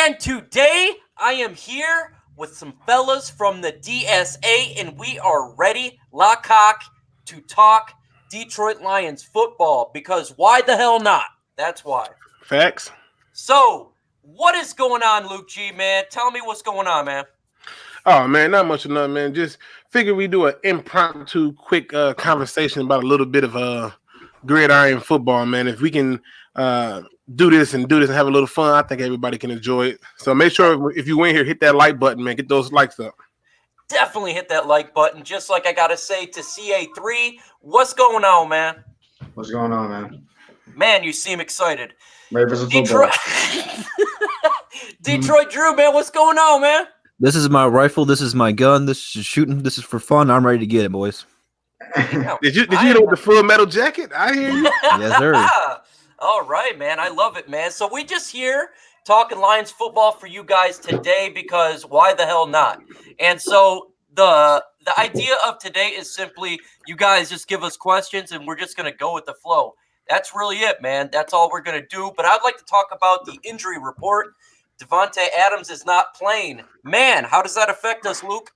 And today I am here with some fellas from the DSA, and we are ready, cock, to talk Detroit Lions football, because why the hell not? That's why. Facts. So, what is going on, LukeG, man? Tell me what's going on, man. Oh man, not much of nothing, man. Just figure we do an impromptu, quick conversation about a little bit of gridiron football, man. If we can do this and have a little fun, I think everybody can enjoy it. So make sure if you went here, hit that like button, man. Get those likes up. Definitely hit that like button. Just like I gotta say to CA3, what's going on, man? What's going on, man? Man, you seem excited. Ready for some football. Detroit Drew, man, what's going on, man? This is my rifle. This is my gun. This is shooting. This is for fun. I'm ready to get it, boys. Did you know with the full metal jacket? I hear you. Yes, sir. All right, man. I love it, man. So we just here talking Lions football for you guys today because why the hell not? And so the idea of today is simply you guys just give us questions and we're just going to go with the flow. That's really it, man. That's all we're going to do. But I'd like to talk about the injury report. Davante Adams is not playing. Man, how does that affect us, Luke?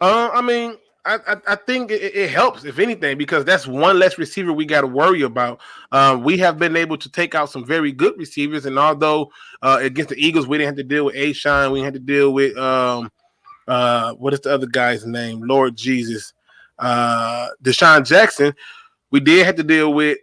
I think it helps, if anything, because that's one less receiver we got to worry about. We have been able to take out some very good receivers, and although against the Eagles we didn't have to deal with A-Shine, we had to deal with what is the other guy's name? Lord Jesus, Deshaun Jackson. We did have to deal with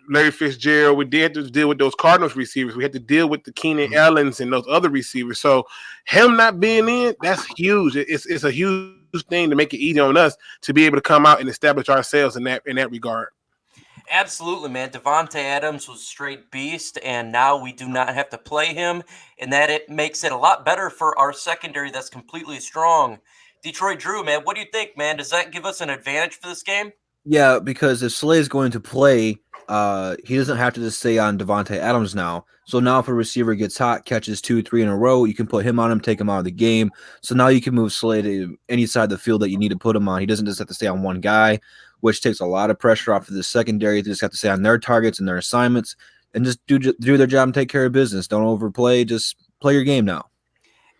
Larry Fitzgerald. We did have to deal with those Cardinals receivers. We had to deal with the Keenan Allens and those other receivers. So him not being in, that's huge. It's a huge thing to make it easy on us to be able to come out and establish ourselves in that regard. Absolutely, man. Davante Adams was a straight beast, and now we do not have to play him, and that it makes it a lot better for our secondary that's completely strong. Detroit Drew, man, what do you think, man? Does that give us an advantage for this game? Yeah, because if Slay is going to play, he doesn't have to just stay on Davante Adams now. So now if a receiver gets hot, catches 2-3 in a row, you can put him on him, take him out of the game. So now you can move Slay to any side of the field that you need to put him on. He doesn't just have to stay on one guy, which takes a lot of pressure off of the secondary. They just have to stay on their targets and their assignments and just do their job and take care of business. Don't overplay. Just play your game now.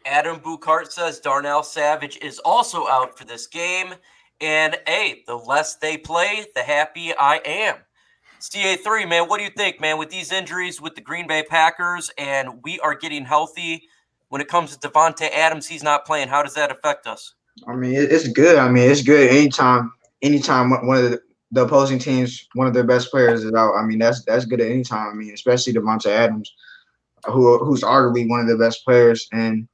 Adam Buchart says Darnell Savage is also out for this game. And, hey, the less they play, the happy I am. CA3, man, what do you think, man, with these injuries with the Green Bay Packers and we are getting healthy when it comes to Davante Adams, he's not playing. How does that affect us? I mean, it's good. I mean, it's good anytime one of the opposing teams, one of their best players is out. I mean, that's good at any time. I mean, especially Davante Adams, who's arguably one of the best players. And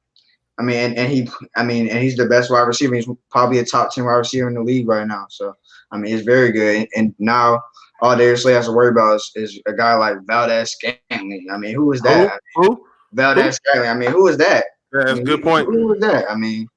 I mean, and he's the best wide receiver. He's probably a top 10 wide receiver in the league right now. So, I mean, it's very good. And now all Darius Slay has to worry about is a guy like Valdez-Scantling. I mean, who is that? Who? Valdez-Scantling. I mean, who is that? Yeah, that's a good point. Who is that? I mean,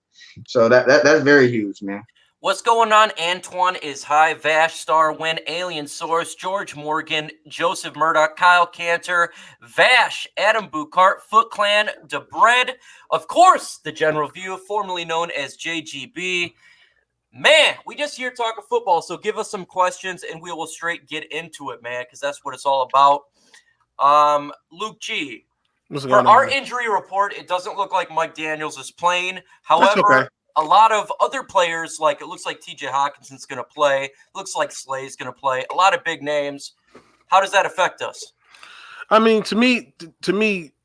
so that's very huge, man. What's going on? Antoine is high. Vash Star Win, Alien Source, George Morgan, Joseph Murdoch, Kyle Cantor, Vash, Adam Buchart, Foot Clan, DeBread, of course, the General View, formerly known as JGB. Man, we just here talking football, so give us some questions and we will straight get into it, man, because that's what it's all about. Luke G, for our injury report, it doesn't look like Mike Daniels is playing. However, a lot of other players, like it looks like TJ Hawkinson's going to play. Looks like Slay's going to play. A lot of big names. How does that affect us? I mean, to me,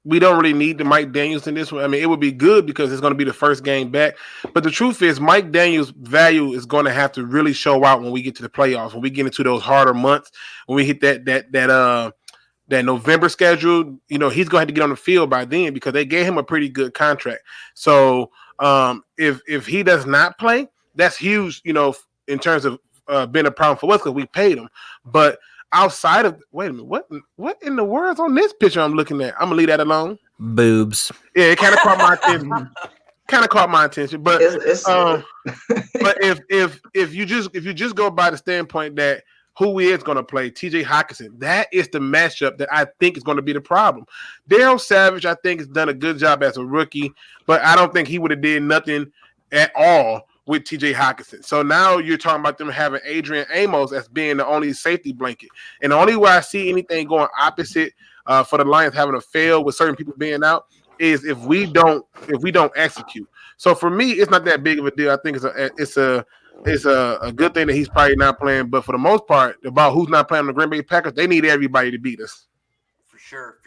we don't really need the Mike Daniels in this one. I mean, it would be good because it's going to be the first game back. But the truth is, Mike Daniels' value is going to have to really show out when we get to the playoffs, when we get into those harder months, when we hit that November schedule. You know, he's going to have to get on the field by then because they gave him a pretty good contract. So if he does not play, that's huge, you know, in terms of being a problem for us because we paid him. But outside of wait a minute, what in the world's on this picture I'm looking at? I'm gonna leave that alone. Boobs. Yeah, it kind of caught my attention. But but if you just go by the standpoint that who is going to play, TJ Hawkinson, that is the matchup that I think is going to be the problem. Darrell Savage, I think, has done a good job as a rookie, but I don't think he would have did nothing at all with TJ Hawkinson. So now you're talking about them having Adrian Amos as being the only safety blanket. And the only way I see anything going opposite for the Lions having to fail with certain people being out is if we don't execute. So for me, it's not that big of a deal. I think it's a good thing that he's probably not playing. But for the most part, about who's not playing on the Green Bay Packers, they need everybody to beat us. For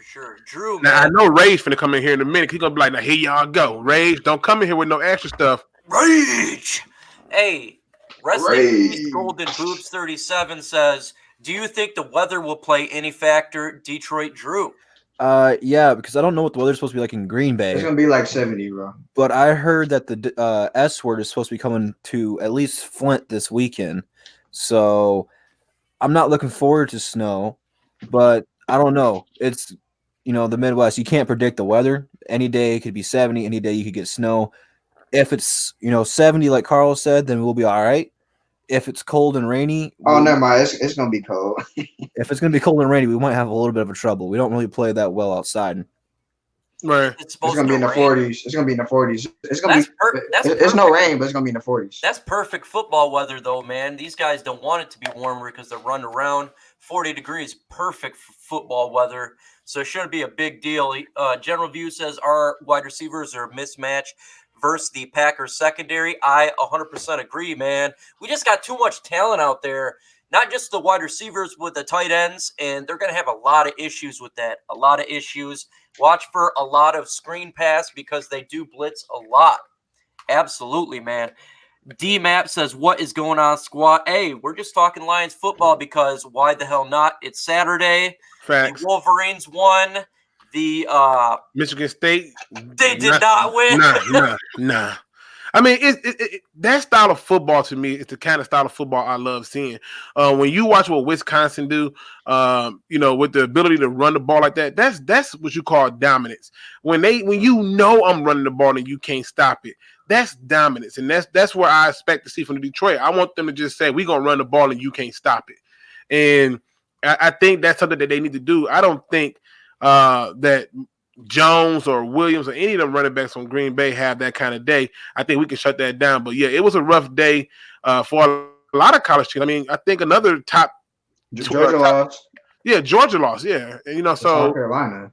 sure. Drew, now, man. I know Rage finna come in here in a minute. He's gonna be like, now here y'all go. Rage, don't come in here with no extra stuff. Rage. Hey, Wrestling Golden Boobs 37 says, do you think the weather will play any factor, Detroit Drew? Yeah, because I don't know what the weather's supposed to be like in Green Bay. It's gonna be like 70, bro. But I heard that the S word is supposed to be coming to at least Flint this weekend. So I'm not looking forward to snow, but I don't know. It's, the Midwest. You can't predict the weather. Any day it could be 70. Any day you could get snow. If it's, 70 like Carl said, then we'll be all right. If it's cold and rainy, never mind. It's gonna be cold. If it's gonna be cold and rainy, we might have a little bit of a trouble. We don't really play that well outside. Right. It's gonna be in the 40s. It's gonna be in the 40s. It's gonna That's be. It's no rain, but it's gonna be in the 40s. That's perfect football weather, though, man. These guys don't want it to be warmer because they're running around. 40 degrees, perfect football weather. So it shouldn't be a big deal. General View says our wide receivers are a mismatch versus the Packers secondary. I 100% agree, man. We just got too much talent out there. Not just the wide receivers with the tight ends, and they're going to have a lot of issues with that. A lot of issues. Watch for a lot of screen pass because they do blitz a lot. Absolutely, man. D-Map says, what is going on, squad? Hey, we're just talking Lions football because why the hell not? It's Saturday. Facts. The Wolverines won. The Michigan State. They did not win. Nah. I mean, that style of football to me is the kind of style of football I love seeing. When you watch what Wisconsin do, with the ability to run the ball like that, that's what you call dominance. When I'm running the ball and you can't stop it, that's dominance, and that's where I expect to see from Detroit. I want them to just say, we're gonna run the ball and you can't stop it, and I think that's something that they need to do. I don't think that Jones or Williams or any of them running backs from Green Bay have that kind of day. I think we can shut that down. But yeah, it was a rough day for a lot of college teams. I mean, I think another top Georgia lost. Yeah, Georgia lost. Yeah, so South Carolina.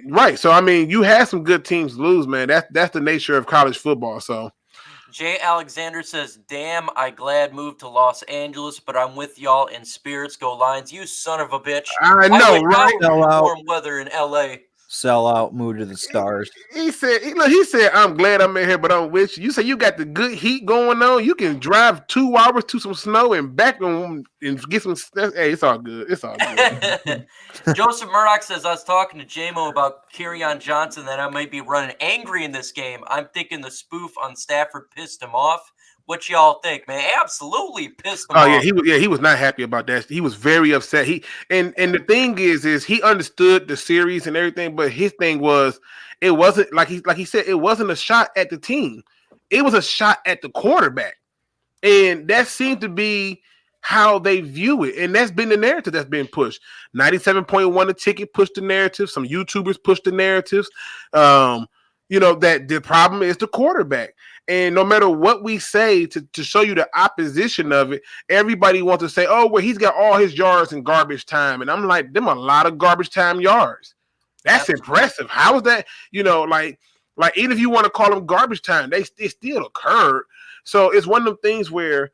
Right. So I mean, you had some good teams lose, man. That's the nature of college football. So Jay Alexander says, damn, I glad moved to Los Angeles, but I'm with y'all in spirits. Go Lions. You son of a bitch. I know, right? Warm weather in LA. Sell out, move to the stars. He said, I'm glad I'm in here, but I'm with you. You say you got the good heat going on. You can drive 2 hours to some snow and back on and get some. Hey, it's all good. It's all good. Joseph Murdoch says, I was talking to J-Mo about Kerryon Johnson that I might be running angry in this game. I'm thinking the spoof on Stafford pissed him off. What y'all think, man? Absolutely pissed him off. He was not happy about that. He was very upset. And the thing is he understood the series and everything, but his thing was it wasn't like he said, it wasn't a shot at the team. It was a shot at the quarterback. And that seemed to be how they view it. And that's been the narrative that's been pushed. 97.1 the ticket pushed the narrative. Some YouTubers pushed the narratives. That the problem is the quarterback. And no matter what we say to show you the opposition of it, everybody wants to say, oh, well, he's got all his yards in garbage time. And I'm like, them a lot of garbage time yards. That's impressive. How is that? Like even if you want to call them garbage time, they still occurred. So it's one of them things where,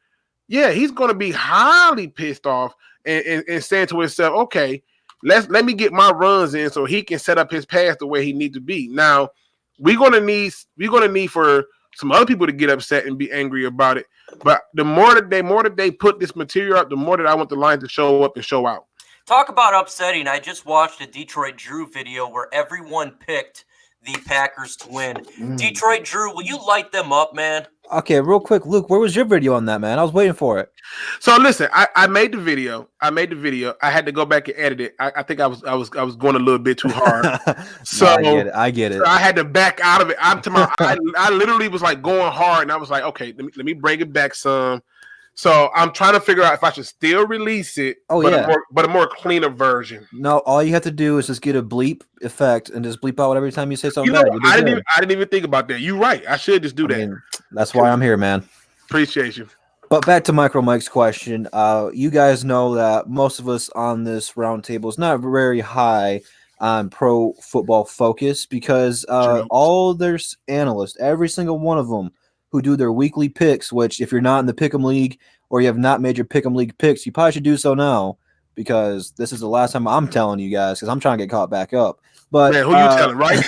yeah, he's going to be highly pissed off and saying to himself, okay, let me get my runs in so he can set up his pass the way he needs to be. Now, we're gonna need for some other people to get upset and be angry about it. But the more that they put this material out, the more that I want the Lions to show up and show out. Talk about upsetting. I just watched a Detroit Drew video where everyone picked the Packers to win. Detroit Drew, will you light them up, man? Okay, real quick, Luke, where was your video on that, man? I was waiting for it. So listen, I made the video. I had to go back and edit it. I think I was going a little bit too hard. So I get it. So I had to back out of it. I literally was like going hard, and I was like, okay, let me bring it back some. So I'm trying to figure out if I should still release it, but a more cleaner version. No, all you have to do is just get a bleep effect and just bleep out every time you say something bad. I didn't even think about that. You're right. I should just do that. That's why I'm here, man. Appreciate you. But back to Micro Mike's question. You guys know that most of us on this round table is not very high on Pro Football Focus because all their analysts, every single one of them who do their weekly picks, which if you're not in the Pick'em League or you have not made your Pick'em League picks, you probably should do so now because this is the last time I'm telling you guys because I'm trying to get caught back up. But man, who you telling, right?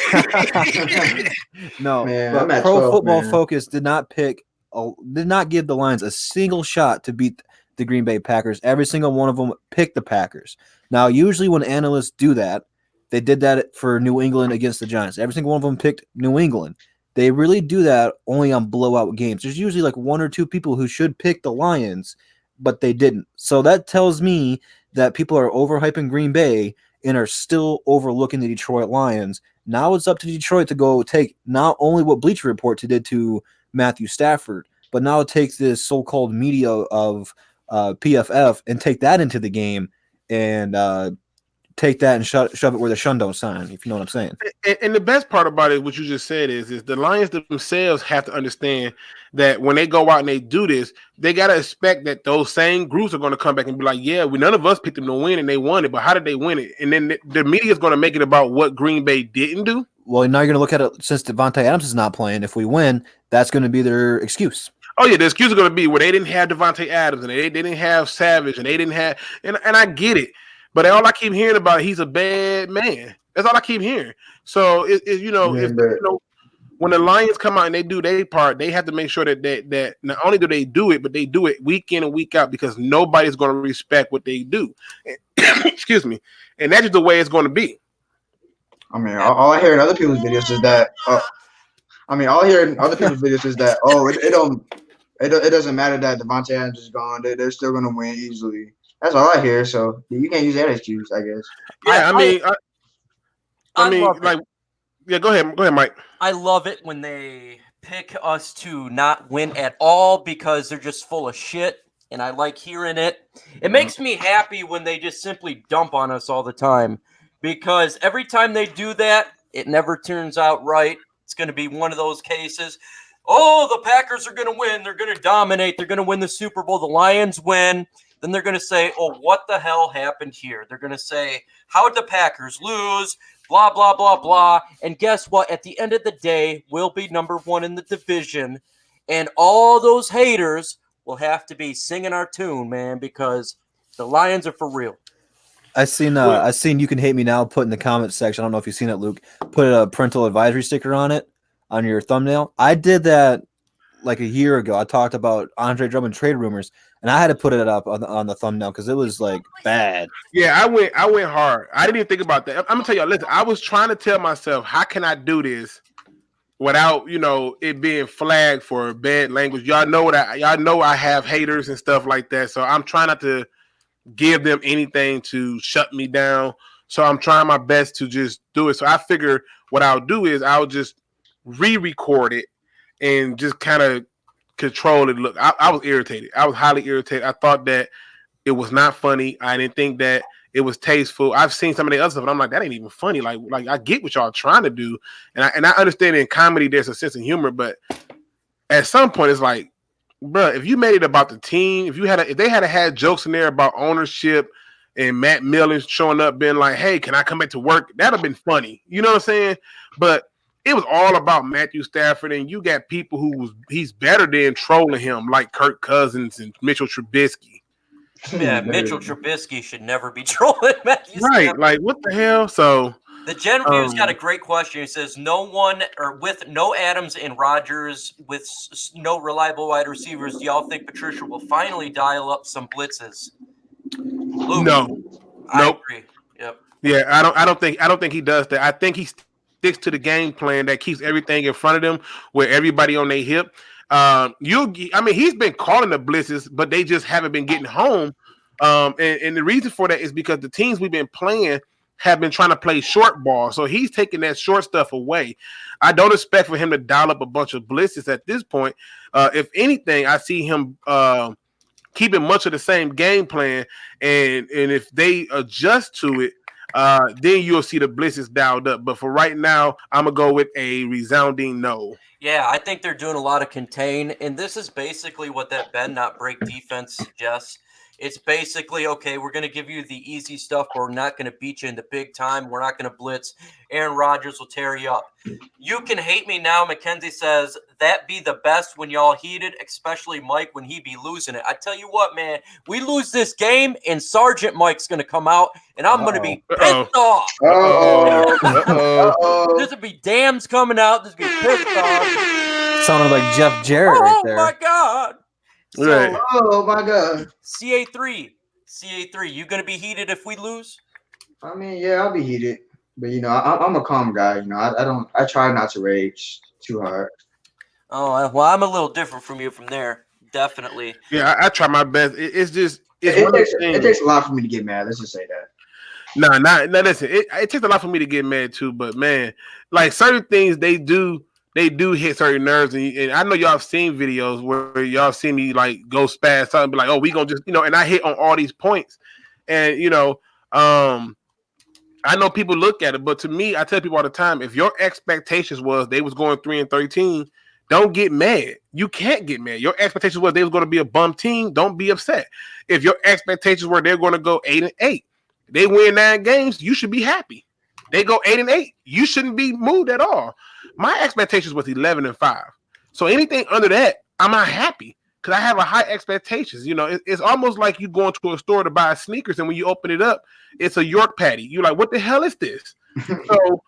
No, Man, but I'm at Pro 12, Football man. Focus did not give the Lions a single shot to beat the Green Bay Packers. Every single one of them picked the Packers. Now, usually when analysts do that, they did that for New England against the Giants. Every single one of them picked New England. They really do that only on blowout games. There's usually like one or two people who should pick the Lions, but they didn't. So that tells me that people are overhyping Green Bay and are still overlooking the Detroit Lions. Now it's up to Detroit to go take not only what Bleacher Report did to Matthew Stafford, but now it takes this so-called media of PFF and take that into the game and take that and shove it where the shun don't sign, if you know what I'm saying. And the best part about it, what you just said, is the Lions themselves have to understand that when they go out and they do this, they got to expect that those same groups are going to come back and be like, yeah, none of us picked them to win and they won it, but how did they win it? And then the media is going to make it about what Green Bay didn't do. Well, now you're going to look at it since Devontae Adams is not playing. If we win, that's going to be their excuse. Oh, yeah, the excuse is going to be where they didn't have Devontae Adams and they didn't have Savage and they didn't have – and I get it. But all I keep hearing about, he's a bad man. That's all I keep hearing. So, when the Lions come out and they do their part, they have to make sure that not only do they do it, but they do it week in and week out because nobody's going to respect what they do. Excuse me. And that's just the way it's going to be. I mean, all I hear in other people's videos is that. It doesn't matter that Devontae Adams is gone. They're still going to win easily. That's all I hear. So you can't use that excuse, I guess. Yeah, go ahead, Mike. I love it when they pick us to not win at all because they're just full of shit, and I like hearing it. It makes me happy when they just simply dump on us all the time because every time they do that, it never turns out right. It's going to be one of those cases. Oh, the Packers are going to win. They're going to dominate. They're going to win the Super Bowl. The Lions win. Then they're going to say, oh, what the hell happened here? They're going to say, how'd the Packers lose? Blah, blah, blah, blah. And guess what? At the end of the day, we'll be number one in the division. And all those haters will have to be singing our tune, man, because the Lions are for real. I seen You Can Hate Me Now put in the comments section. I don't know if you've seen it, Luke. Put a parental advisory sticker on it, on your thumbnail. I did that like a year ago. I talked about Andre Drummond trade rumors, and I had to put it up on the thumbnail because it was like bad. Yeah, I went hard. I didn't even think about that. I'm gonna tell y'all. Listen, I was trying to tell myself, how can I do this without it being flagged for bad language? Y'all know I have haters and stuff like that, so I'm trying not to give them anything to shut me down. So I'm trying my best to just do it. So I figure what I'll do is I'll just re-record it and just kind of control it. Look, I was irritated. I was highly irritated. I thought that it was not funny. I didn't think that it was tasteful. I've seen some of the other stuff, and I'm like, that ain't even funny. Like I get what y'all trying to do, and I understand in comedy there's a sense of humor, but at some point it's like, bro, if you made it about the team, if they had jokes in there about ownership and Matt Millen showing up being like, hey, can I come back to work? That'd have been funny. You know what I'm saying? But it was all about Matthew Stafford, and you got people he's better than trolling him, like Kirk Cousins and Mitchell Trubisky. Yeah, Mitchell Trubisky should never be trolling Matthew Right, Stafford. like what the hell? So the Gen View's got a great question. He says, with no Adams and Rodgers, with no reliable wide receivers, do y'all think Patricia will finally dial up some blitzes? Luke, no, I agree. Yep. Yeah, I don't think he does that. I think he sticks to the game plan that keeps everything in front of them, where everybody on their hip. He's been calling the blitzes, but they just haven't been getting home. And the reason for that is because the teams we've been playing have been trying to play short ball. So he's taking that short stuff away. I don't expect for him to dial up a bunch of blitzes at this point. If anything, I see him keeping much of the same game plan. And if they adjust to it, then you'll see the blitzes dialed up. But for right now, I'm going to go with a resounding no. Yeah, I think they're doing a lot of contain. And this is basically what that bend, not break defense suggests. It's basically, okay, we're going to give you the easy stuff, but we're not going to beat you in the big time. We're not going to blitz. Aaron Rodgers will tear you up. You can hate me now. Mackenzie says, that be the best when y'all heated, especially Mike when he be losing it. I tell you what, man, we lose this game, and Sergeant Mike's going to come out, and I'm going to be pissed off. There's going to be dams coming out. There's going to be pissed off. Sounded like Jeff Jarrett right there. Oh, my God. So, Right. Oh my God. CA3, you going to be heated if we lose? I mean, yeah, I'll be heated, but I'm a calm guy. I try not to rage too hard. Oh, well, I'm a little different from you from there. Definitely. Yeah, I try my best. It takes a lot for me to get mad. Let's just say that. No, listen, it takes a lot for me to get mad too, but man, like certain things they do hit certain nerves, and I know y'all have seen videos where y'all see me like go spaz something, be like, oh, we gonna just, and I hit on all these points, and I know people look at it, but to me, I tell people all the time, if your expectations was they was going 3-13, don't get mad. You can't get mad. Your expectations was they was going to be a bum team. Don't be upset. If your expectations were they're going to go 8-8, they win 9 games, you should be happy. They go 8-8, you shouldn't be moved at all. My expectations was 11-5. So anything under that, I'm not happy because I have a high expectations. It's almost like you going to a store to buy sneakers, and when you open it up, it's a York patty. You're like, what the hell is this? So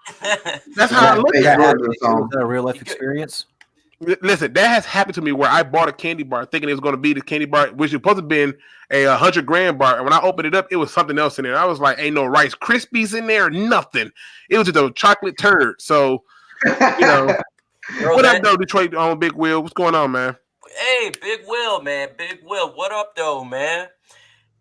that's how I look at it. Is that a real life experience? Listen, that has happened to me where I bought a candy bar thinking it was going to be the candy bar, which was supposed to have been a 100-gram bar. And when I opened it up, it was something else in there. I was like, ain't no Rice Krispies in there, nothing. It was just a chocolate turd. So, what up, though, Detroit on Big Will? What's going on, man? Hey, Big Will, man. Big Will. What up, though, man?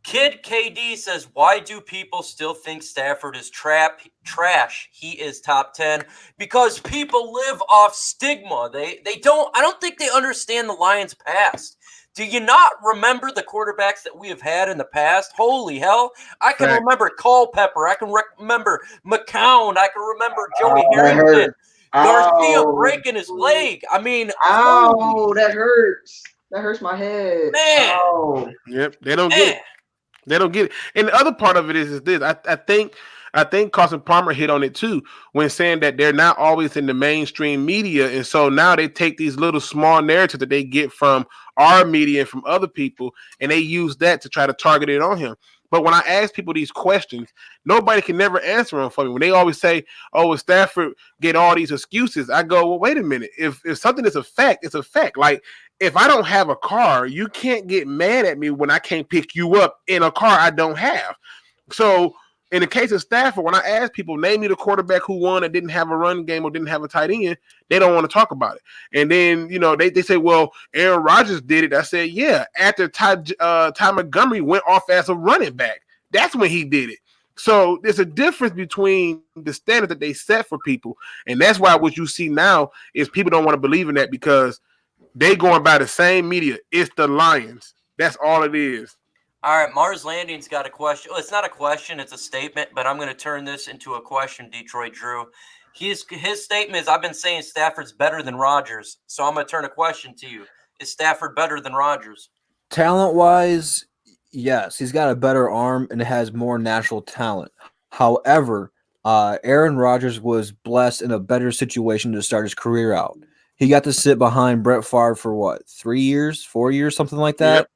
Kid KD says, why do people still think Stafford is trash? He is top 10 because people live off stigma. I don't think they understand the Lions' past. Do you not remember the quarterbacks that we have had in the past? Holy hell. I can remember Culpepper. I can remember McCown. I can remember Joey Harrington. Garcia breaking his leg. I mean, that hurts. That hurts my head. Man. Oh. Yep, they don't get it. They don't get it. And the other part of it is this. I think Carson Palmer hit on it too when saying that they're not always in the mainstream media. And so now they take these little small narratives that they get from our media and from other people, and they use that to try to target it on him. But when I ask people these questions, nobody can never answer them for me. When they always say, oh, well, Stafford get all these excuses, I go, well, wait a minute. If something is a fact, it's a fact. Like, if I don't have a car, you can't get mad at me when I can't pick you up in a car I don't have. So in the case of Stafford, when I ask people, name me the quarterback who won and didn't have a run game or didn't have a tight end, they don't want to talk about it. And then, they say, well, Aaron Rodgers did it. I said, yeah, after Ty Montgomery went off as a running back. That's when he did it. So there's a difference between the standard that they set for people. And that's why what you see now is people don't want to believe in that because they going by the same media. It's the Lions. That's all it is. All right, Mars Landing's got a question. Well, it's not a question, it's a statement, but I'm going to turn this into a question, Detroit Drew. His statement is, I've been saying Stafford's better than Rodgers, so I'm going to turn a question to you. Is Stafford better than Rodgers? Talent-wise, yes. He's got a better arm and has more natural talent. However, Aaron Rodgers was blessed in a better situation to start his career out. He got to sit behind Brett Favre for 3 years, 4 years, something like that. Yep.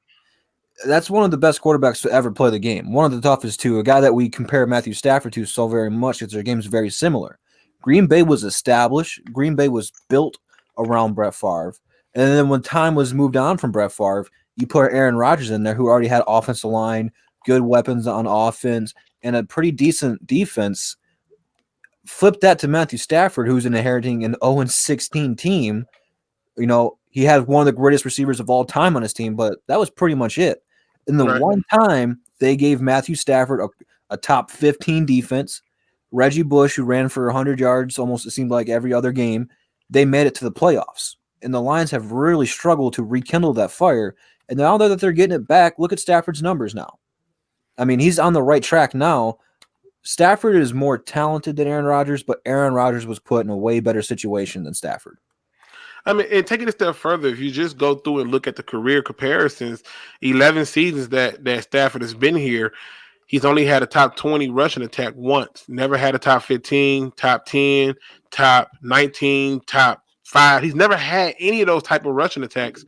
That's one of the best quarterbacks to ever play the game. One of the toughest, too. A guy that we compare Matthew Stafford to so very much because their game's very similar. Green Bay was established. Green Bay was built around Brett Favre. And then when time was moved on from Brett Favre, you put Aaron Rodgers in there who already had offensive line, good weapons on offense, and a pretty decent defense. Flip that to Matthew Stafford, who's inheriting an 0-16 team. He had one of the greatest receivers of all time on his team, but that was pretty much it. And the one time they gave Matthew Stafford a top 15 defense, Reggie Bush, who ran for 100 yards almost, it seemed like every other game, they made it to the playoffs. And the Lions have really struggled to rekindle that fire. And now that they're getting it back, look at Stafford's numbers now. I mean, he's on the right track now. Stafford is more talented than Aaron Rodgers, but Aaron Rodgers was put in a way better situation than Stafford. I mean, and take it a step further, if you just go through and look at the career comparisons, 11 seasons that Stafford has been here, he's only had a top 20 rushing attack once. Never had a top 15, top 10, top 19, top 5. He's never had any of those type of rushing attacks.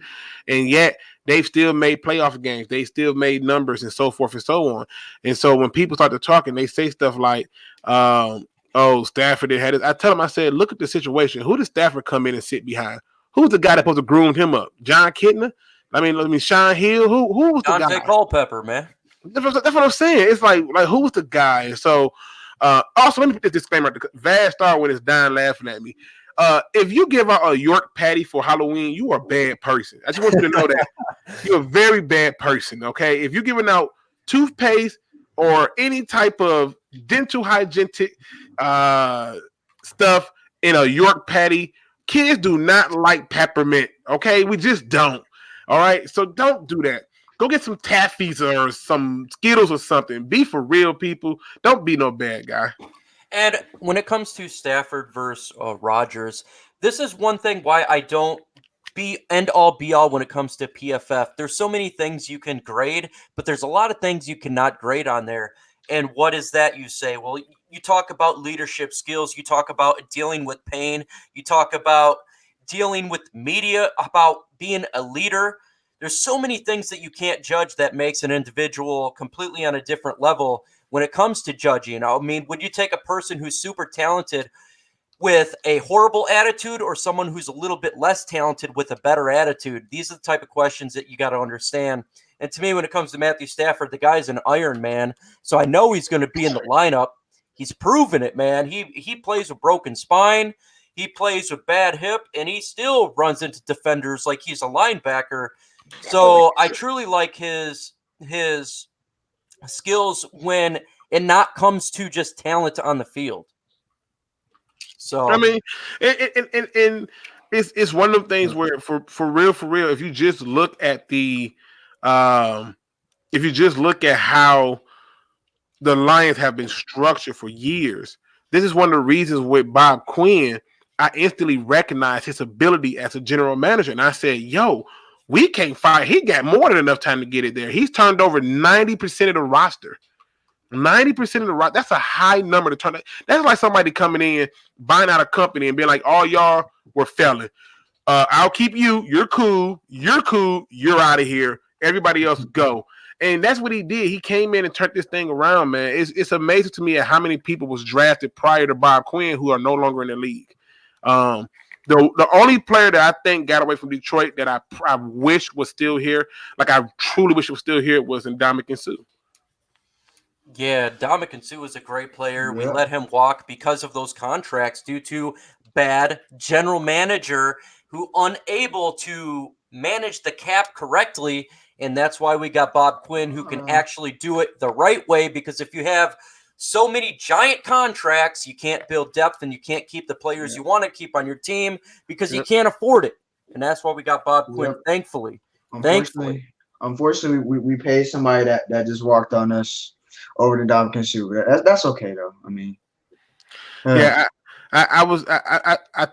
And yet they've still made playoff games. They still made numbers and so forth and so on. And so when people start to talk and they say stuff like, oh, Stafford had it. I tell them, I said, look at the situation. Who did Stafford come in and sit behind? Who's the guy that's supposed to groom him up? John Kitna? I mean, Sean Hill? Who was the Dante guy? Culpepper, man. That's what I'm saying. It's like who was the guy? And so, also, let me put this disclaimer. Vash Star when it's dying laughing at me. If you give out a York patty for Halloween, you are a bad person. I just want you to know that. You're a very bad person, okay? If you're giving out toothpaste or any type of dental hygienic stuff in a York patty, kids do not like peppermint, okay? We just don't, all right? So don't do that. Go get some Taffies or some Skittles or something. Be for real, people. Don't be no bad guy. And when it comes to Stafford versus Rodgers, this is one thing why I don't end all be all when it comes to PFF. There's so many things you can grade, but there's a lot of things you cannot grade on there. And what is that you say? Well, you talk about leadership skills. You talk about dealing with pain. You talk about dealing with media, about being a leader. There's so many things that you can't judge that makes an individual completely on a different level when it comes to judging. I mean, would you take a person who's super talented with a horrible attitude or someone who's a little bit less talented with a better attitude? These are the type of questions that you got to understand. And to me, when it comes to Matthew Stafford, the guy's an Iron Man, so I know he's going to be in the lineup. He's proven it, man. He plays with broken spine. He plays with bad hip, and he still runs into defenders like he's a linebacker. So I truly like his skills when it not comes to just talent on the field. So I mean, and it's one of them things where for real, if you just look at how the Lions have been structured for years, this is one of the reasons with Bob Quinn, I instantly recognized his ability as a general manager. And I said, yo, we can't fire. He got more than enough time to get it there. He's turned over 90% of the roster. 90% of the roster. That's a high number to turn. That's like somebody coming in, buying out a company and being like, all y'all were failing. I'll keep you. You're cool. You're cool. You're out of here. Everybody else go. And that's what he did. He came in and turned this thing around, man. It's amazing to me at how many people was drafted prior to Bob Quinn who are no longer in the league. The only player that I think got away from Detroit that I wish was still here, like I truly wish was still here, was Ndamukong Suh. Yeah, Ndamukong Suh was a great player. Yeah. We let him walk because of those contracts due to bad general manager who unable to manage the cap correctly. And that's why we got Bob Quinn, who can actually do it the right way. Because if you have so many giant contracts, you can't build depth and you can't keep the players you want to keep on your team because you can't afford it. And that's why we got Bob Quinn, thankfully. Unfortunately, we paid somebody that just walked on us over the Ndamukong Suh. That's okay though. I mean, I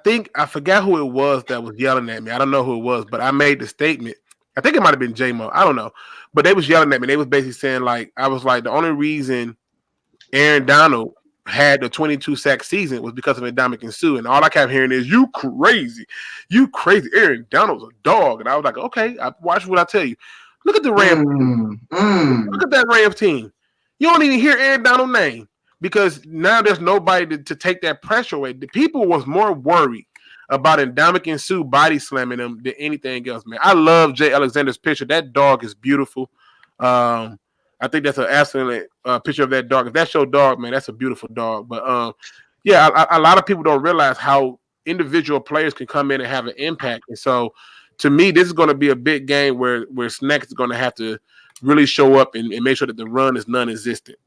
think I forgot who it was that was yelling at me. I don't know who it was, but I made the statement. I think it might have been J-Mo. I don't know. But they was yelling at me. They was basically saying, like, I was like, the only reason Aaron Donald had the 22 sack season was because of Ndamukong Suh. And all I kept hearing is, you crazy. You crazy. Aaron Donald's a dog. And I was like, okay, watch what I tell you. Look at the Rams team. Look at that Rams team. You don't even hear Aaron Donald's name because now there's nobody to take that pressure away. The people was more worried about Ndamukong Suh body slamming him than anything else, man. I love Jay Alexander's picture. That dog is beautiful. I think that's an excellent picture of that dog. If that's your dog, man, that's a beautiful dog. But a lot of people don't realize how individual players can come in and have an impact. And so, to me, this is going to be a big game where Snacks is going to have to really show up and make sure that the run is non-existent.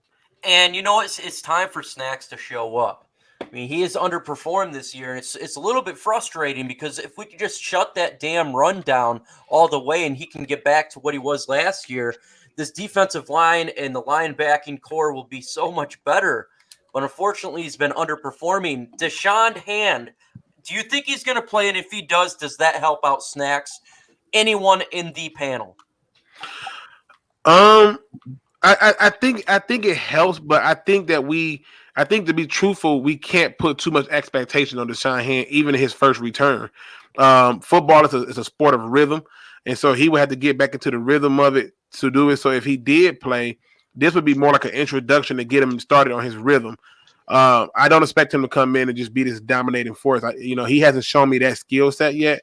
And you know, it's time for Snacks to show up. I mean, he has underperformed this year, and it's a little bit frustrating because if we could just shut that damn run down all the way and he can get back to what he was last year, this defensive line and the linebacking core will be so much better. But unfortunately, he's been underperforming. Deshaun Hand, Do you think he's going to play? And if he does that help out Snacks? Anyone in the panel? I think it helps, but I think to be truthful, we can't put too much expectation on Deshaun Hand, even in his first return. Football is a sport of rhythm, and so he would have to get back into the rhythm of it to do it. So if he did play, this would be more like an introduction to get him started on his rhythm. I don't expect him to come in and just be this dominating force. He hasn't shown me that skill set yet,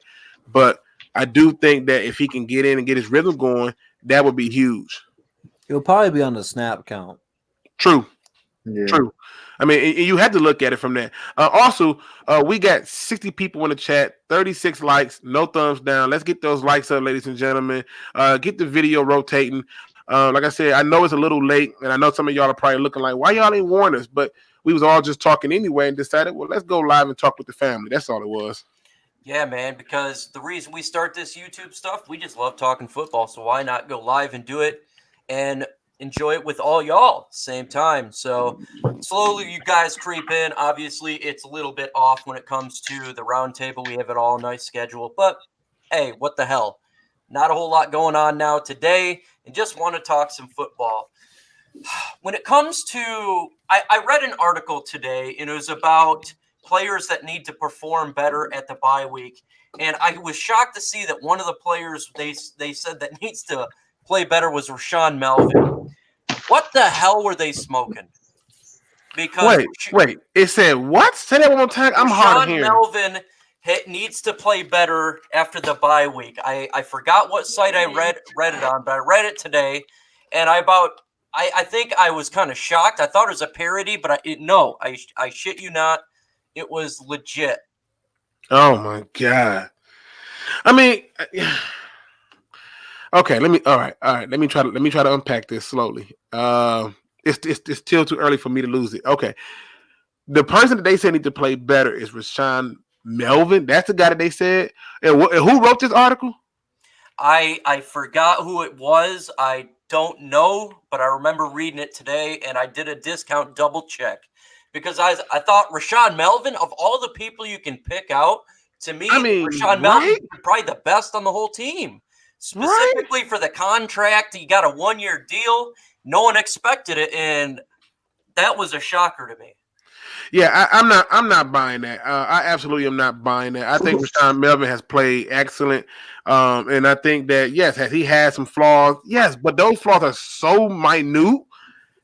but I do think that if he can get in and get his rhythm going, that would be huge. He'll probably be on the snap count. True. Yeah. True. I mean, you have to look at it from that. Also, we got 60 people in the chat, 36 likes, no thumbs down. Let's get those likes up, ladies and gentlemen. Get the video rotating. Like I said, I know it's a little late, and I know some of y'all are probably looking like, why y'all ain't warn us? But we was all just talking anyway and decided, well, let's go live and talk with the family. That's all it was. Yeah, man, because the reason we start this YouTube stuff, we just love talking football. So why not go live and do it and enjoy it with all y'all same time? So slowly you guys creep in. Obviously, it's a little bit off when it comes to the round table. We have it all nice schedule. But, hey, what the hell? Not a whole lot going on now today, and just want to talk some football. When it comes to – I read an article today, and it was about – players that need to perform better at the bye week. And I was shocked to see that one of the players they said that needs to play better was Rashawn Melvin. What the hell were they smoking? Because wait. It said what? Say that one more time. I'm hard of hearing. Rashawn Melvin needs to play better after the bye week. I forgot what site I read it on, but I read it today, and I think I was kind of shocked. I thought it was a parody, but I shit you not. It was legit. Oh my God. I mean, okay. All right. Let me try to unpack this slowly. It's still too early for me to lose it. Okay. The person that they said need to play better is Rashawn Melvin. That's the guy that they said. And who wrote this article? I forgot who it was. I don't know, but I remember reading it today, and I did a discount double check. Because I thought Rashawn Melvin, of all the people you can pick out, to me, Rashawn Melvin is probably the best on the whole team. Specifically for the contract, he got a 1-year deal. No one expected it, and that was a shocker to me. Yeah, I'm not buying that. I absolutely am not buying that. I think Rashawn Melvin has played excellent, and I think that yes, he has some flaws. Yes, but those flaws are so minute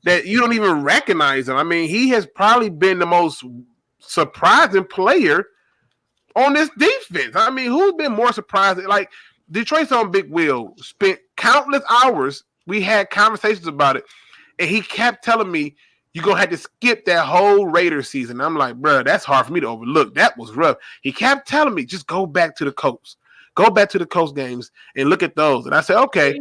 that you don't even recognize him. I mean, he has probably been the most surprising player on this defense. I mean, who's been more surprising? Like, Detroit's on Big Will spent countless hours. We had conversations about it, and he kept telling me, you're going to have to skip that whole Raiders season. I'm like, bro, that's hard for me to overlook. That was rough. He kept telling me, just go back to the coast. Go back to the coast games and look at those. And I said, okay.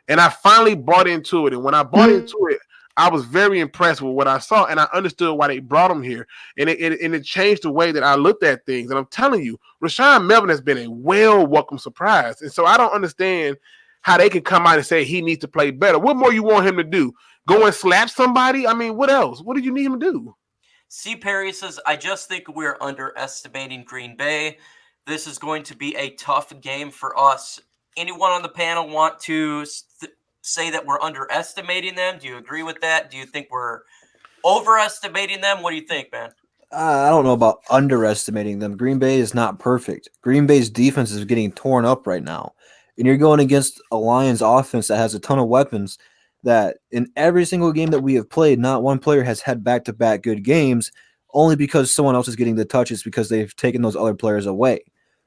And I finally bought into it. And when I bought into it, I was very impressed with what I saw. And I understood why they brought him here. And it changed the way that I looked at things. And I'm telling you, Rashawn Melvin has been a welcome surprise. And so I don't understand how they can come out and say he needs to play better. What more you want him to do? Go and slap somebody? I mean, what else? What do you need him to do? C. Perry says, I just think we're underestimating Green Bay. This is going to be a tough game for us. Anyone on the panel want to say that we're underestimating them? Do you agree with that? Do you think we're overestimating them? What do you think, man? I don't know about underestimating them. Green Bay is not perfect. Green Bay's defense is getting torn up right now. And you're going against a Lions offense that has a ton of weapons that in every single game that we have played, not one player has had back-to-back good games only because someone else is getting the touches because they've taken those other players away.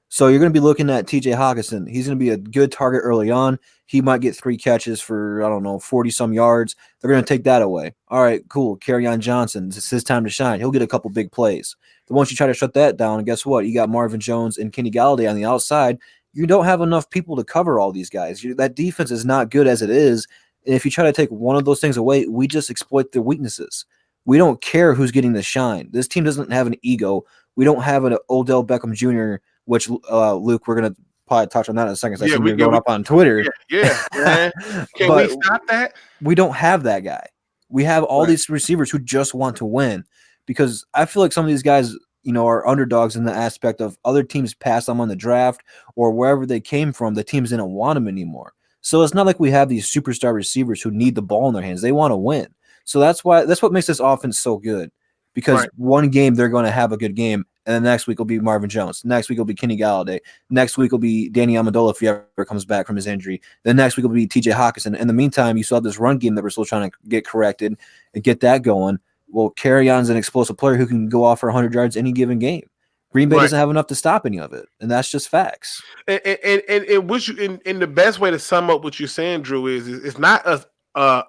So you're going to be looking at TJ Hawkinson. He's going to be a good target early on. He might get 3 catches for, 40-some yards. They're going to take that away. All right, cool. Kerryon Johnson, it's his time to shine. He'll get a couple big plays. But once you try to shut that down, guess what? You got Marvin Jones and Kenny Galladay on the outside. You don't have enough people to cover all these guys. That defense is not good as it is. And if you try to take one of those things away, we just exploit their weaknesses. We don't care who's getting the shine. This team doesn't have an ego. We don't have an Odell Beckham Jr., which, Luke, we're going to probably touch on that in a second. We're going up on Twitter. Yeah. Can we stop that? We don't have that guy. We have all these receivers who just want to win because I feel like some of these guys, are underdogs in the aspect of other teams passed them on the draft or wherever they came from. The teams didn't want them anymore. So it's not like we have these superstar receivers who need the ball in their hands. They want to win. So that's what makes this offense so good, because one game they're going to have a good game, and the next week will be Marvin Jones. Next week will be Kenny Galladay. Next week will be Danny Amendola if he ever comes back from his injury. The next week will be TJ Hawkinson. In the meantime, you still have this run game that we're still trying to get corrected and get that going. Well, Carrion's an explosive player who can go off for 100 yards any given game. Green Bay doesn't have enough to stop any of it, and that's just facts. And the best way to sum up what you're saying, Drew, is it's not us